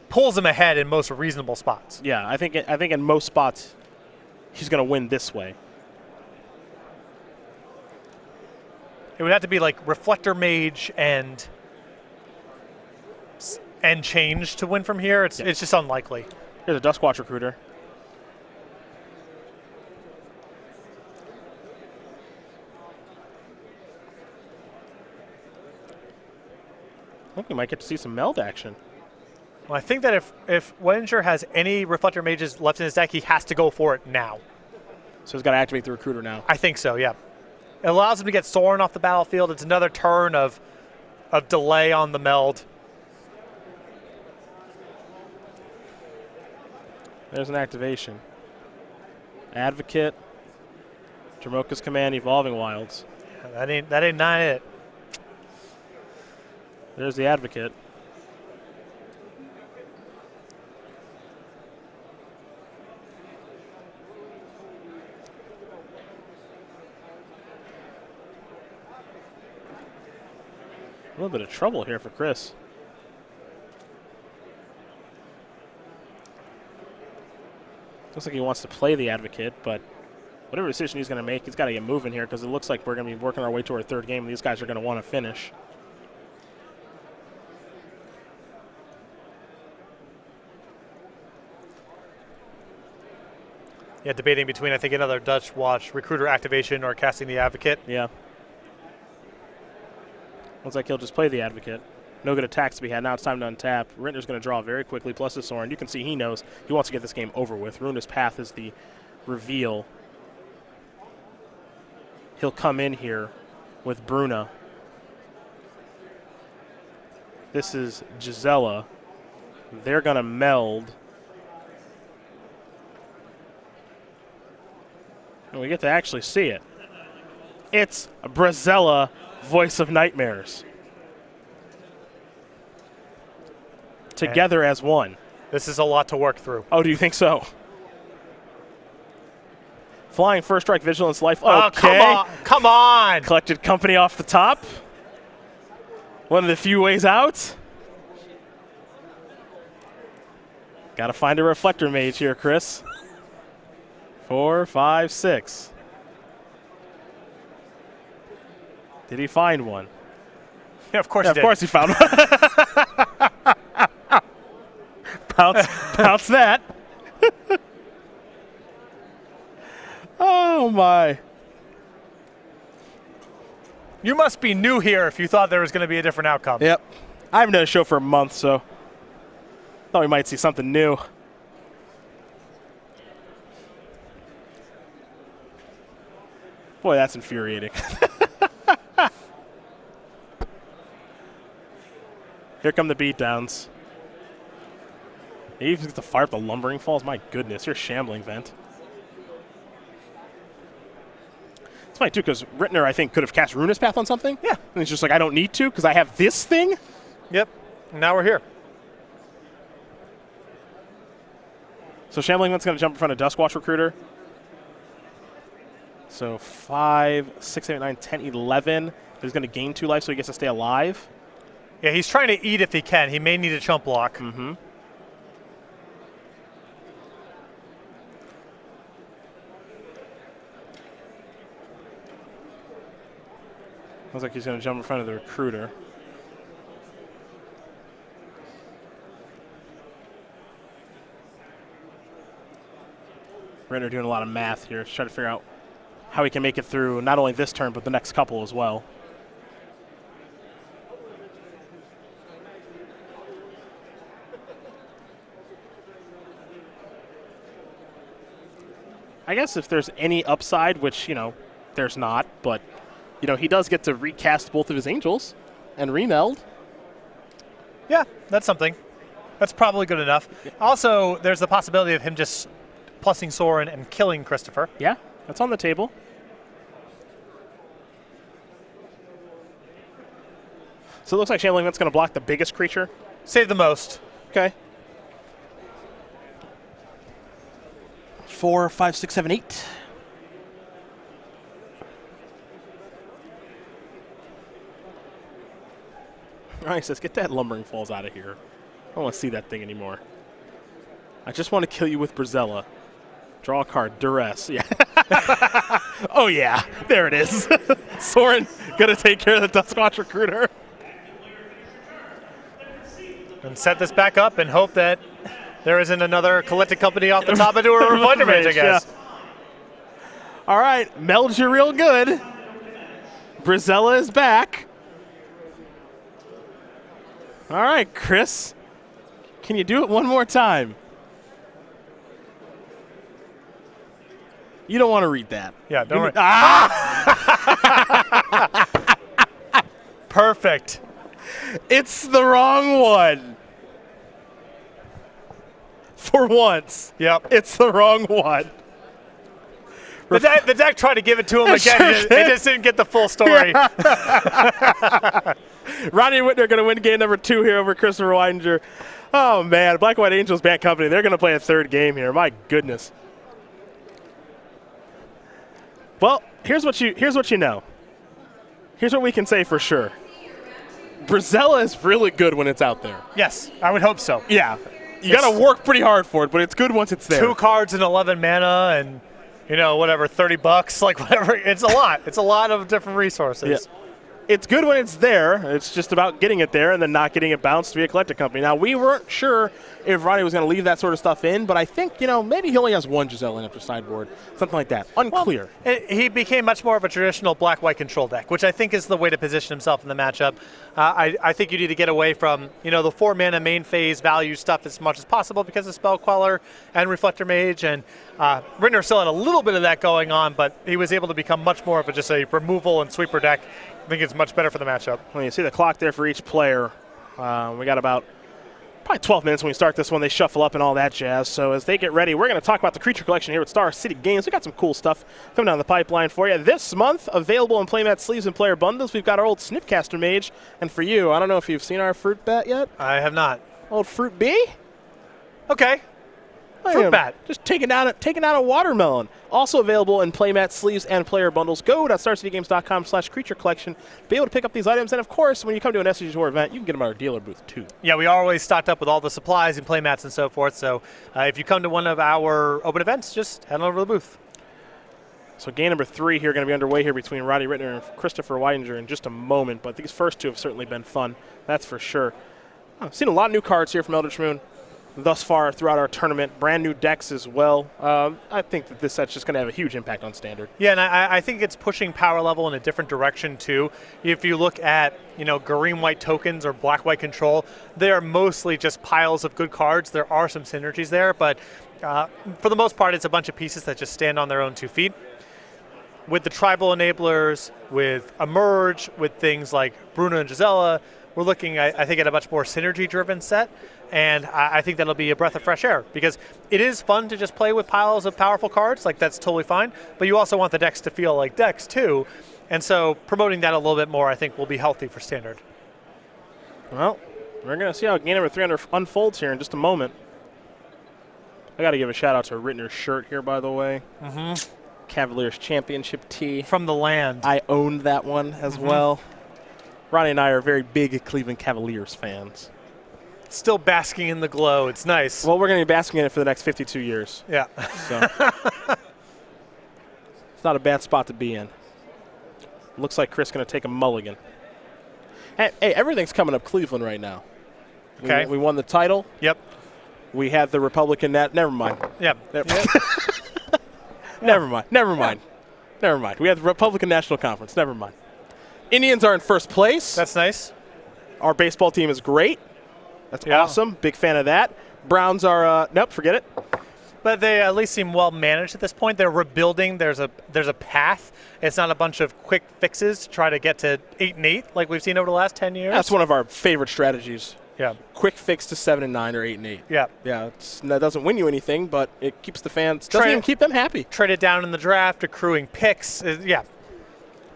pulls him ahead in most reasonable spots. Yeah, I think in most spots he's going to win this way. It would have to be like Reflector Mage and Change to win from here. It's just unlikely. Here's a Duskwatch Recruiter. I think we might get to see some meld action. Well, I think that if Weidinger has any Reflector Mages left in his deck, he has to go for it now. So he's got to activate the Recruiter now. I think so, yeah. It allows him to get Sorin off the battlefield. It's another turn of delay on the meld. There's an activation. Advocate, Jamoka's Command, Evolving Wilds. Yeah, that ain't not it. There's the Advocate. A little bit of trouble here for Chris. Looks like he wants to play the Advocate, but whatever decision he's going to make, he's got to get moving here because it looks like we're going to be working our way to our third game, and these guys are going to want to finish. Yeah, debating between, I think, another Dutch Watch Recruiter activation or casting the Advocate. Yeah. Looks like he'll just play the Advocate. No good attacks to be had. Now it's time to untap. Ritner's going to draw very quickly, plus his Sorin. You can see he knows he wants to get this game over with. Runa's Path is the reveal. He'll come in here with Bruna. This is Gisela. They're going to meld. And we get to actually see it. It's Brazella, Voice of Nightmares. Together as one. This is a lot to work through. Oh, do you think so? Flying First Strike, Vigilance, Life. Oh, Okay. come on. Collected Company off the top. One of the few ways out. Got to find a Reflector Mage here, Chris. 4, 5, 6. Did he find one? Yeah, of course Yeah, he did. of course he found one. bounce that. Oh, my. You must be new here if you thought there was going to be a different outcome. Yep. I haven't done a show for a month, so thought we might see something new. Boy, that's infuriating. Here come the beatdowns. He even gets to fire up the lumbering falls. My goodness, you're a shambling vent. It's funny, too, because Ritner, I think, could have cast Ruinous Path on something. Yeah. And he's just like, I don't need to because I have this thing. Yep. Now we're here. So Shambling Vent's going to jump in front of Duskwatch Recruiter. So 5, 6, 8, 9, 10, 11. He's going to gain 2 life, so he gets to stay alive. Yeah, he's trying to eat if he can. He may need a chump block. Mm-hmm. Looks like he's going to jump in front of the Recruiter. Ritner doing a lot of math here, trying to figure out how he can make it through not only this turn, but the next couple as well. I guess if there's any upside, which, there's not, but, he does get to recast both of his Angels and remeld. Yeah, that's something. That's probably good enough. Yeah. Also, there's the possibility of him just plussing Soren and killing Christopher. Yeah, that's on the table. So it looks like Shambling Vent's going to block the biggest creature. Save the most. Okay. 4, 5, 6, 7, 8. All right, says, get that Lumbering Falls out of here. I don't want to see that thing anymore. I just want to kill you with Brazella. Draw a card. Duress. Yeah. Oh, yeah. There it is. Soren going to take care of the Duskwatch Recruiter. And set this back up and hope that there isn't another Collected Company off the top into a Weidinger Mage, I guess. Yeah. All right. Meld you real good. Brazella is back. All right, Chris. Can you do it one more time? You don't want to read that. Yeah, don't worry. Perfect. It's the wrong one. For once. Yep. It's the wrong one. The deck tried to give it to him again. Sure it just didn't get the full story. Yeah. Ronnie and Ritner going to win game number 2 here over Christopher Weidinger. Oh, man. Black White Angels Bad Company. They're going to play a third game here. My goodness. Well, here's what you know. Here's what we can say for sure. Brazella is really good when it's out there. Yes, I would hope so. Yeah. You got to work pretty hard for it, but it's good once it's there. 2 cards and 11 mana and, whatever, $30, like whatever. It's a lot. It's a lot of different resources. Yeah. It's good when it's there. It's just about getting it there and then not getting it bounced to be a Collected Company. Now, we weren't sure if Ronnie was going to leave that sort of stuff in, but I think, maybe he only has 1 Giselle in after sideboard, something like that. Unclear. Well, he became much more of a traditional black-white control deck, which I think is the way to position himself in the matchup. I think you need to get away from, the 4-mana main phase value stuff as much as possible because of Spell Queller and Reflector Mage, and Ritner still had a little bit of that going on, but he was able to become much more of just a removal and sweeper deck. I think it's much better for the matchup. Well, you see the clock there for each player. We got about probably 12 minutes when we start this one. They shuffle up and all that jazz. So as they get ready, we're going to talk about the creature collection here at Star City Games. We got some cool stuff coming down the pipeline for you. This month, available in playmat sleeves and player bundles, we've got our old Snipcaster Mage. And for you, I don't know if you've seen our Fruit Bat yet. I have not. Old Fruit Bee? Okay. Fruit Bat. Just taking out a watermelon. Also available in playmat sleeves and player bundles. Go to starcitygames.com/creature collection. Be able to pick up these items. And, of course, when you come to an SCG Tour event, you can get them at our dealer booth, too. Yeah, we are always stocked up with all the supplies and playmats and so forth. So if you come to one of our open events, just head on over to the booth. So game number 3 here going to be underway here between Ronnie Ritner and Christopher Weidinger in just a moment. But these first 2 have certainly been fun. That's for sure. I've seen a lot of new cards here from Eldritch Moon. thus far throughout our tournament. Brand new decks as well. I think that this set's just going to have a huge impact on Standard. Yeah, and I think it's pushing power level in a different direction too. If you look at green-white tokens or black-white control, they are mostly just piles of good cards. There are some synergies there, but for the most part, it's a bunch of pieces that just stand on their own 2 feet. With the tribal enablers, with Emerge, with things like Bruno and Gisela, we're looking, I think, at a much more synergy-driven set, and I think that'll be a breath of fresh air because it is fun to just play with piles of powerful cards, like that's totally fine, but you also want the decks to feel like decks too, and so promoting that a little bit more, I think, will be healthy for Standard. Well, we're going to see how game number 300 unfolds here in just a moment. I got to give a shout-out to Ritner's shirt here, by the way. Cavaliers Championship tee. From the land. I owned that one as well. Ronnie and I are very big Cleveland Cavaliers fans. Still basking in the glow. It's nice. Well, we're going to be basking in it for the next 52 years. Yeah. So it's not a bad spot to be in. Looks like Chris going to take a mulligan. Hey, everything's coming up Cleveland right now. Okay. We won the title. Yep. We had the Republican Never mind. Yep. Never mind. We had the Republican National Conference. Never mind. Indians are in first place. That's nice. Our baseball team is great. That's awesome. Big fan of that. Browns are nope, forget it. But they at least seem well managed at this point. They're rebuilding. There's a path. It's not a bunch of quick fixes to try to get to 8-8 like we've seen over the last 10 years. That's one of our favorite strategies. Yeah. Quick fix to 7-9 or 8-8. Yeah. Yeah. That doesn't win you anything, but it keeps the fans. Doesn't even keep them happy. Trade it down in the draft, accruing picks. Yeah.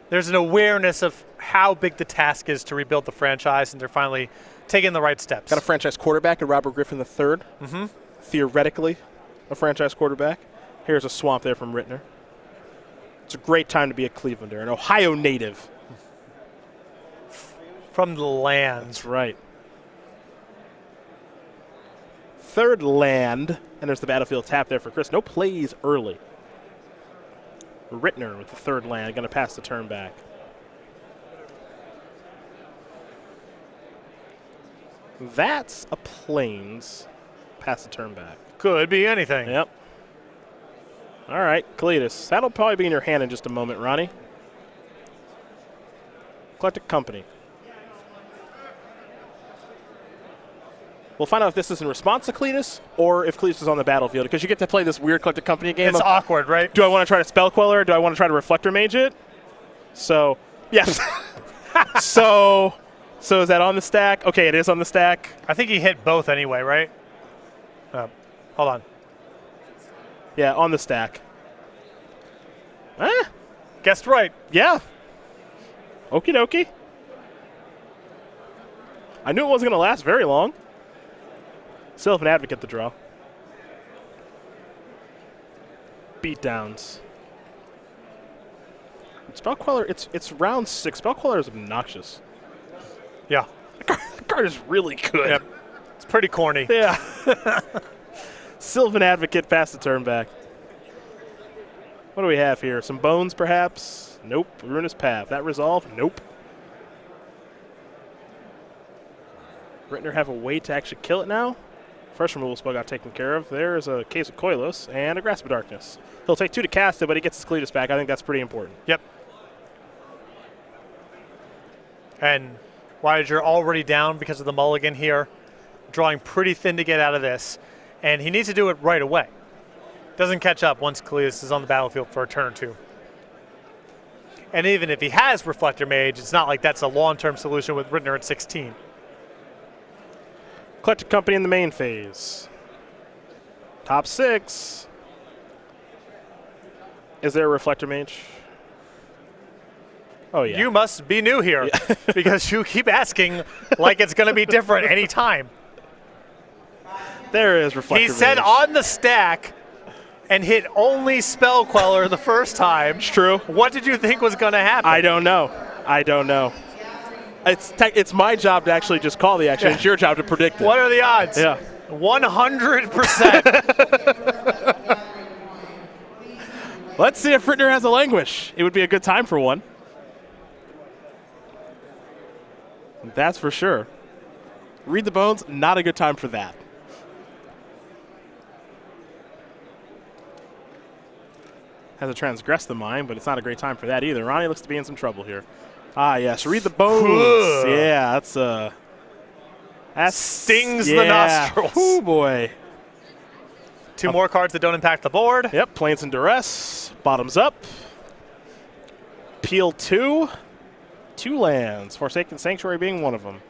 There's an awareness of how big the task is to rebuild the franchise, and they're finally taking the right steps. Got a franchise quarterback in Robert Griffin III. Theoretically, a franchise quarterback. Here's a swamp there from Ritner. It's a great time to be a Clevelander, an Ohio native. From the land. That's right. Third land, and there's the battlefield tap there for Chris. No plays early. Ritner with the third land, going to pass the turn back. That's a Plains. Pass the turn back. Could be anything. Yep. All right, Cletus. That'll probably be in your hand in just a moment, Ronnie. Eclectic Company. We'll find out if this is in response to Cletus or if Cletus is on the battlefield, because you get to play this weird Eclectic Company game. It's awkward, right? Do I want to try to Spell Queller or do I want to try to Reflector Mage it? So, yes. So is that on the stack? Okay, it is on the stack. I think he hit both anyway, right? Hold on. Yeah, on the stack. Guessed right. Yeah. Okie dokie. I knew it wasn't going to last very long. Sylvan Advocate the draw. Beatdowns. Spell Queller, it's round 6. Spell Queller is obnoxious. Yeah. The card is really good. Yep. It's pretty corny. Yeah. Sylvan Advocate, pass the turn back. What do we have here? Some bones, perhaps? Nope. Ruinous Path. That resolve? Nope. Ritner have a way to actually kill it now. First removal spell got taken care of. There's a Case of Koilos and a Grasp of Darkness. He'll take 2 to cast it, but he gets his Cletus back. I think that's pretty important. Yep. And Weidinger already down because of the mulligan here, drawing pretty thin to get out of this. And he needs to do it right away. Doesn't catch up once Cletus is on the battlefield for a turn or two. And even if he has Reflector Mage, it's not like that's a long-term solution with Ritner at 16. Eclectic Company in the main phase. Top 6. Is there a Reflector Mage? Oh, yeah. You must be new here because you keep asking like it's going to be different anytime. There is Reflector He Mage. said on the stack and hit only Spell Queller the first time. It's true. What did you think was going to happen? I don't know. It's my job to actually just call the action. It's your job to predict it. What are the odds? Yeah. 100%. Let's see if Ritner has a languish. It would be a good time for one. That's for sure. Read the bones, not a good time for that. Has to transgress the mind, but it's not a great time for that either. Ronnie looks to be in some trouble here. Ah, yes. Read the bones. Yeah, that stings the nostrils. Oh, boy. 2 more cards that don't impact the board. Yep, Plains in Duress. Bottoms up. Peel 2. 2 lands. Forsaken Sanctuary being one of them.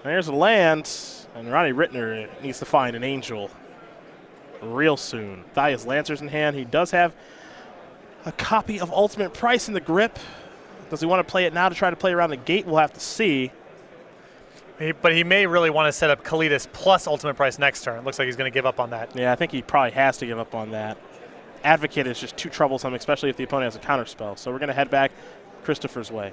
There's a land, and Ronnie Ritner needs to find an angel real soon. Thalia's Lancers in hand. He does have a copy of Ultimate Price in the grip. Does he want to play it now to try to play around the gate? We'll have to see. But he may really want to set up Kalidas plus Ultimate Price next turn. Looks like he's going to give up on that. Yeah, I think he probably has to give up on that. Advocate is just too troublesome, especially if the opponent has a counter spell. So we're going to head back Christopher's way.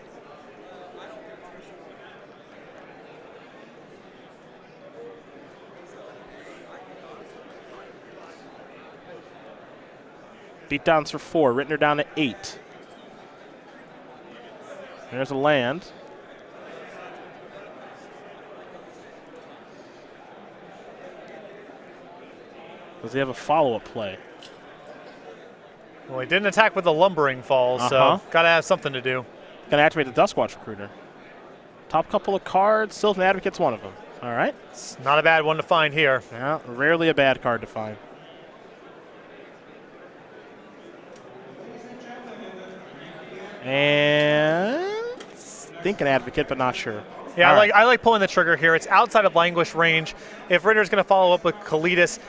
Beatdowns for 4. Ritner down to 8. There's a land. Does he have a follow-up play? Well, he didn't attack with the Lumbering Falls, so got to have something to do. Going to activate the Duskwatch Recruiter. Top couple of cards. Sylvan Advocate's one of them. All right. It's not a bad one to find here. Yeah, rarely a bad card to find. And thinking Advocate, but not sure. Yeah, I like pulling the trigger here. It's outside of Languish range. If Ritter's going to follow up with Kalidas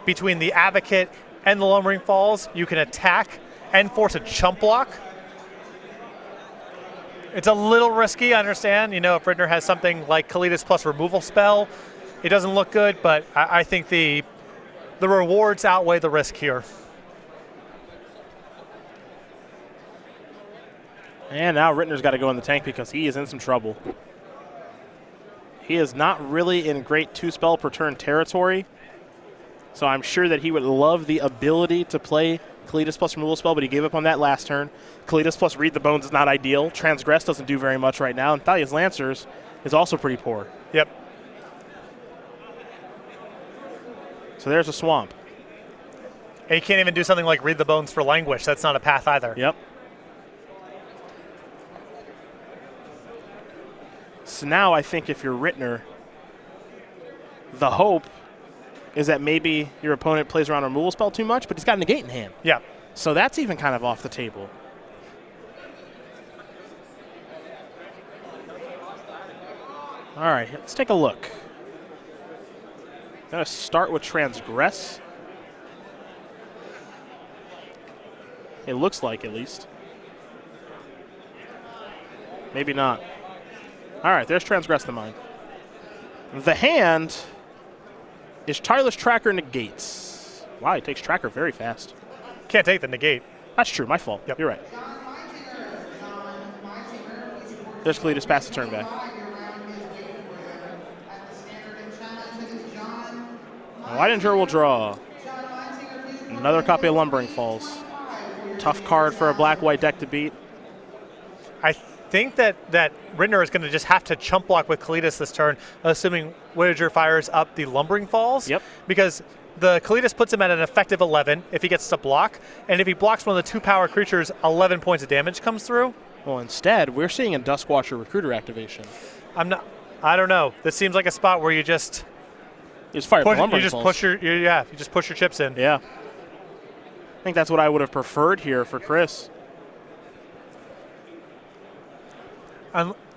between the Advocate and the Lumbering Falls, you can attack and force a chump block. It's a little risky, I understand. You know, if Ritner has something like Kalidas plus removal spell, it doesn't look good, but I think the rewards outweigh the risk here. And now Ritner's got to go in the tank because he is in some trouble. He is not really in great 2-spell per turn territory, so I'm sure that he would love the ability to play Kalidas plus removal spell, but he gave up on that last turn. Kalidas plus Read the Bones is not ideal. Transgress doesn't do very much right now, and Thalia's Lancers is also pretty poor. Yep. So there's a swamp. And you can't even do something like Read the Bones for Languish. That's not a path either. Yep. So now I think if you're Ritner, the hope is that maybe your opponent plays around a removal spell too much, but he's got a negate in hand. Yeah. So that's even kind of off the table. All right, let's take a look. Going to start with Transgress. It looks like, at least. Maybe not. All right, there's Transgress the Mind. The hand is Tireless Tracker negates. Wow, he takes Tracker very fast. Can't take the negate. That's true, my fault. Yep. You're right. There's Kalidas, pass the turn back. Weidinger will draw. Another copy of Lumbering Falls. Tough card for a black-white deck to beat. I think that Ritner is going to just have to chump block with Kalidas this turn, assuming Weidinger fires up the Lumbering Falls. Yep. Because the Kalidas puts him at an effective 11 if he gets to block, and if he blocks one of the 2-power creatures, 11 points of damage comes through. Well, instead, we're seeing a Duskwatcher Recruiter activation. I don't know. This seems like a spot where you just fire push, Lumbering you just Falls. push your chips in. Yeah. I think that's what I would have preferred here for Chris.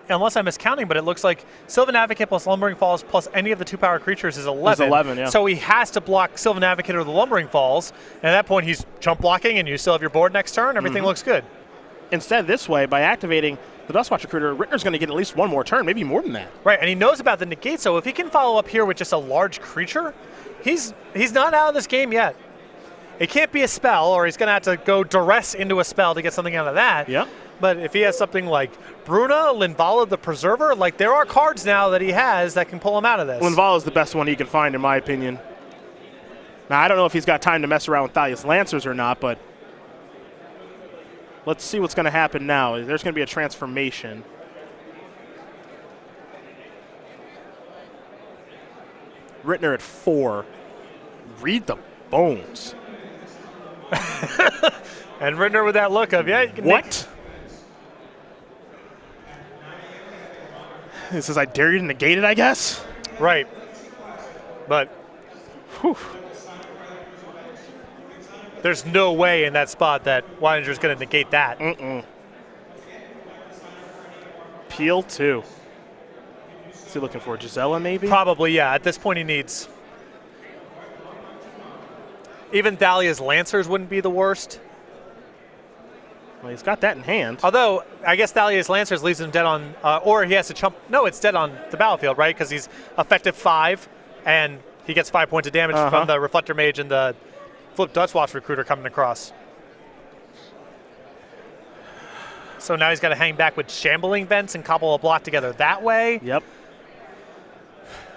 Unless I'm miscounting, but it looks like Sylvan Advocate plus Lumbering Falls plus any of the 2-power creatures is 11. It's 11, yeah. So he has to block Sylvan Advocate or the Lumbering Falls, and at that point he's chump blocking, and you still have your board next turn. Everything looks good. Instead, this way, by activating the Duskwatch Recruiter, Ritner's going to get at least one more turn, maybe more than that. Right, and he knows about the negate, so if he can follow up here with just a large creature, he's not out of this game yet. It can't be a spell, or he's going to have to go duress into a spell to get something out of that. Yeah. But if he has something like Bruna, Linvala the Preserver, like there are cards now that he has that can pull him out of this. Linvala is the best one he can find, in my opinion. Now, I don't know if he's got time to mess around with Thalia's Lancers or not, but let's see what's going to happen now. There's going to be a transformation. Ritner at 4. Read the bones. And Ritner with that look of, yeah, you can What? He says, I dare you to negate it, I guess? Right. But Whew. there's no way in that spot that Weidinger's going to negate that. Peel 2. What's he looking for? Gisela, maybe? Probably, yeah. At this point, he needs. Even Thalia's Lancers wouldn't be the worst. Well, he's got that in hand. Although, I guess Thalia's Lancers leaves him dead on, or he has to chump. No, it's dead on the battlefield, right? Because he's effective 5, and he gets 5 points of damage from the Reflector Mage and the Flip Dutch Watch Recruiter coming across. So now he's got to hang back with Shambling Vents and cobble a block together that way. Yep.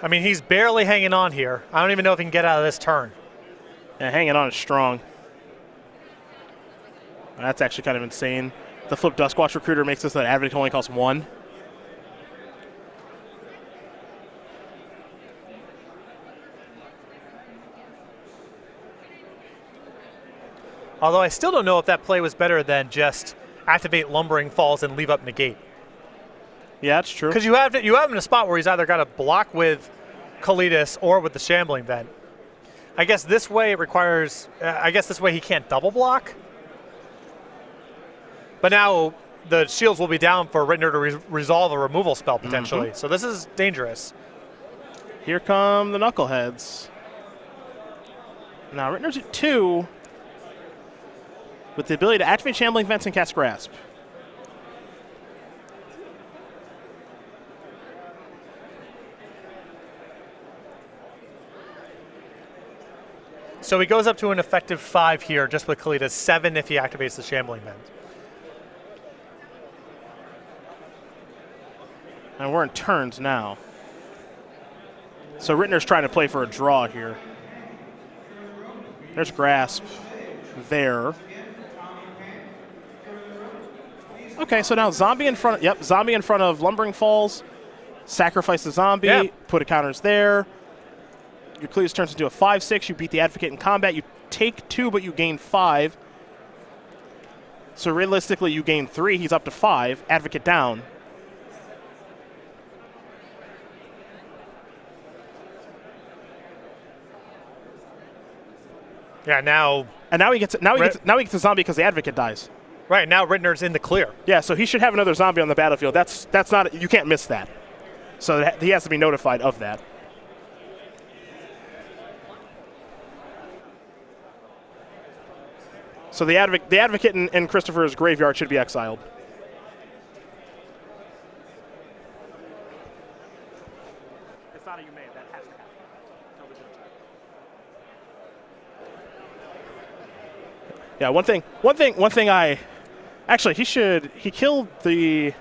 I mean, he's barely hanging on here. I don't even know if he can get out of this turn. Yeah, hanging on is strong. That's actually kind of insane. The Flip Duskwatch Recruiter makes this so that Advocate only costs 1. Although I still don't know if that play was better than just activate Lumbering Falls and leave up Negate. Yeah, that's true. Because you have him in a spot where he's either got to block with Kalidas or with the Shambling Vent. I guess this way it requires. I guess this way he can't double block. But now the shields will be down for Ritner to resolve a removal spell potentially. So this is dangerous. Here come the Knuckleheads. Now Ritner's at 2 with the ability to activate Shambling Vents and cast Grasp. So he goes up to an effective 5 here just with Kalidas, 7 if he activates the Shambling Vent. And we're in turns now. So Ritner's trying to play for a draw here. There's Grasp there. Okay, so now zombie in front. Yep, zombie in front of Lumbering Falls. Sacrifice the zombie. Yep. Put a counters there. Your Cletus turns into a 5/6. You beat the Advocate in combat. You take 2, but you gain 5. So realistically, you gain 3. He's up to 5. Advocate down. Yeah, now. And now he gets a zombie because the Advocate dies. Right, now Ritner's in the clear. Yeah, so he should have another zombie on the battlefield. That's not, you can't miss that. So he has to be notified of that. So the Advocate in Christopher's graveyard should be exiled. It's not a you may, that has to happen. Yeah, one thing actually he killed the,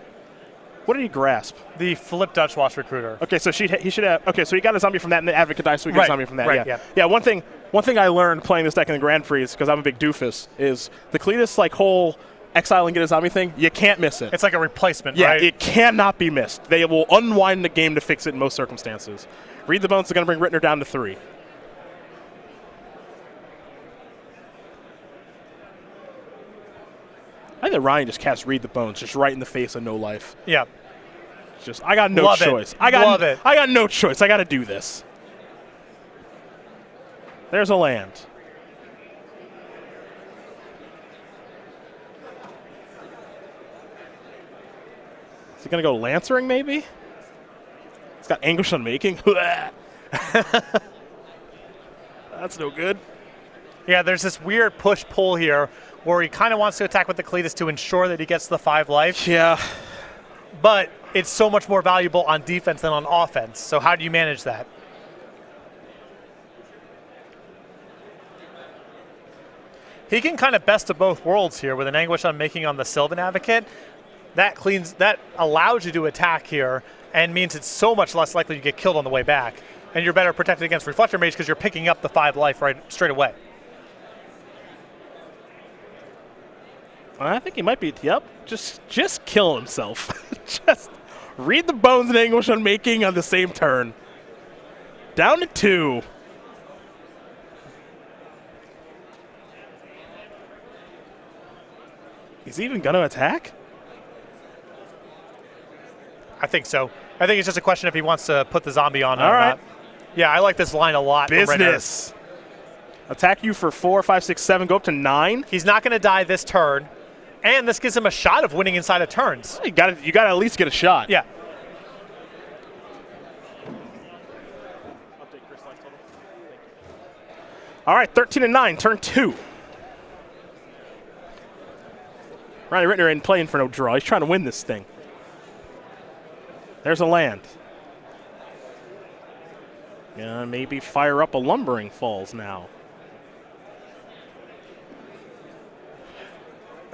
what did he grasp? The Flip Dutch Watch Recruiter. Okay, so he should have, okay, so he got a zombie from that and the Advocate died, so he got a zombie from that. Right, yeah. Yeah, one thing I learned playing this deck in the Grand Prix, because I'm a big doofus, is the Cletus whole exile and get a zombie thing, you can't miss it. It's like a replacement, yeah, right? It cannot be missed. They will unwind the game to fix it in most circumstances. Read the Bones is going to bring Ritner down to 3. I think that Ryan just cast Read the Bones just right in the face of no life. Yeah. Just, I got no choice. I got no choice. I got to do this. There's a land. Is he going to go Lancering, maybe? It's got Anguish Unmaking. That's no good. Yeah, there's this weird push-pull here where he kind of wants to attack with the Cletus to ensure that he gets the 5 life. Yeah. But it's so much more valuable on defense than on offense. So how do you manage that? He can kind of best of both worlds here with an Anguish Unmaking on the Sylvan Advocate. That allows you to attack here and means it's so much less likely you get killed on the way back. And you're better protected against Reflector Mage because you're picking up the 5 life straight away. I think he might be, yep, just kill himself. Just Read the Bones and Anguish Unmaking on the same turn. Down to 2. He's even going to attack? I think so. I think it's just a question if he wants to put the zombie on All or right. not. Yeah, I like this line a lot. from Ritner. Business. Attack you for 4, 5, 6, 7, go up to 9. He's not going to die this turn, and this gives him a shot of winning inside of turns. You got to at least get a shot. Yeah. All right, 13-9, turn 2. Ronnie Ritner ain't playing for no draw. He's trying to win this thing. There's a land. Yeah, maybe fire up a Lumbering Falls now.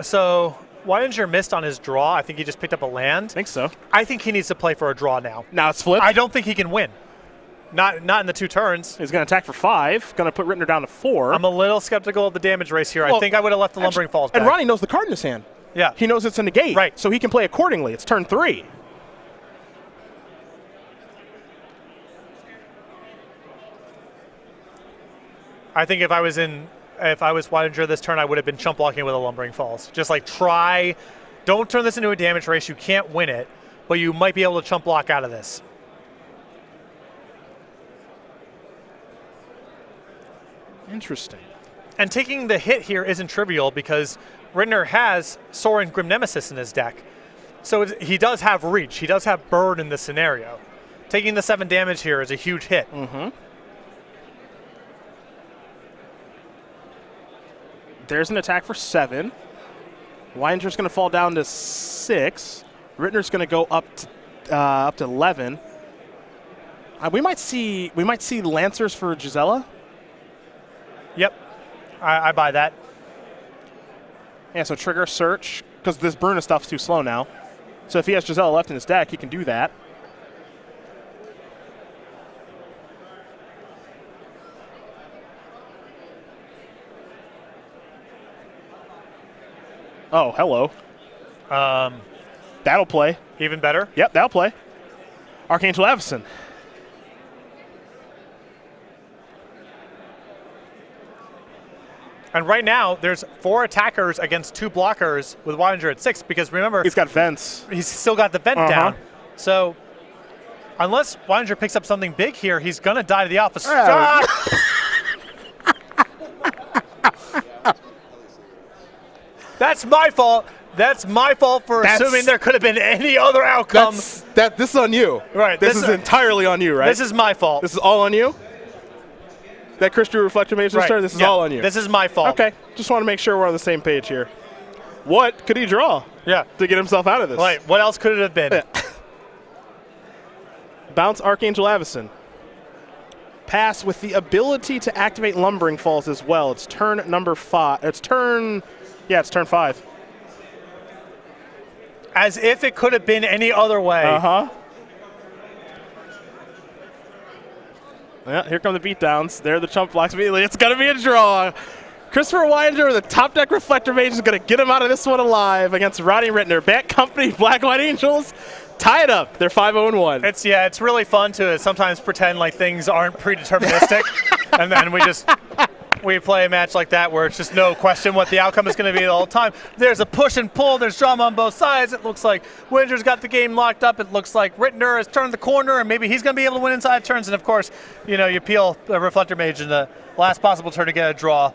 So Weidinger missed on his draw. I think he just picked up a land. I think so. I think he needs to play for a draw now. Now it's flipped. I don't think he can win. Not in the 2 turns. He's going to attack for 5. Going to put Ritner down to 4. I'm a little skeptical of the damage race here. Well, I think I would have left the Lumbering Falls back. And Ronnie knows the card in his hand. Yeah. He knows it's a negate. Right. So he can play accordingly. It's turn 3. I think if I was Weidinger this turn, I would have been chump blocking with a Lumbering Falls. Just like don't turn this into a damage race. You can't win it, but you might be able to chump block out of this. Interesting. And taking the hit here isn't trivial because Ritner has Sorin Grim Nemesis in his deck. So he does have reach. He does have burn in this scenario. Taking the 7 damage here is a huge hit. Mm-hmm. There's an attack for 7. Weidinger's going to fall down to 6. Ritner's going to go up to 11. We might see Lancers for Gisela. Yep, I buy that. Yeah, so trigger search because this Bruna stuff's too slow now. So if he has Gisela left in his deck, he can do that. Oh, hello. That'll play. Even better. Yep, that'll play. Archangel Avison. And right now, there's 4 attackers against 2 blockers with Weidinger at 6 because remember, He's got vents. he's still got the vent down. So unless Weidinger picks up something big here, he's going to die to the alpha. Stop! That's my fault. That's my fault for assuming there could have been any other outcome. This is on you. Right. This is entirely on you, right? This is my fault. This is all on you? That Chris Drew Reflector Mage this turn, this is all on you. This is my fault. Okay. Just want to make sure we're on the same page here. What could he draw Yeah. to get himself out of this? Right. What else could it have been? Bounce Archangel Avison. Pass with the ability to activate Lumbering Falls as well. It's turn number 5. It's turn 5. As if it could have been any other way. Uh-huh. Yeah, here come the beatdowns. There are the chump blocks immediately. It's going to be a draw. Christopher Weidinger, the top deck Reflector Mage, is going to get him out of this one alive against Ronnie Ritner. Bat Company, Black White Angels, tie it up. They're 5-0-1. It's really fun to sometimes pretend like things aren't predeterministic, and then we play a match like that where it's just no question what the outcome is going to be the whole time. There's a push and pull. There's drama on both sides. It looks like Weidinger's got the game locked up. It looks like Ritner has turned the corner, and maybe he's going to be able to win inside turns. And, of course, you peel the Reflector Mage in the last possible turn to get a draw.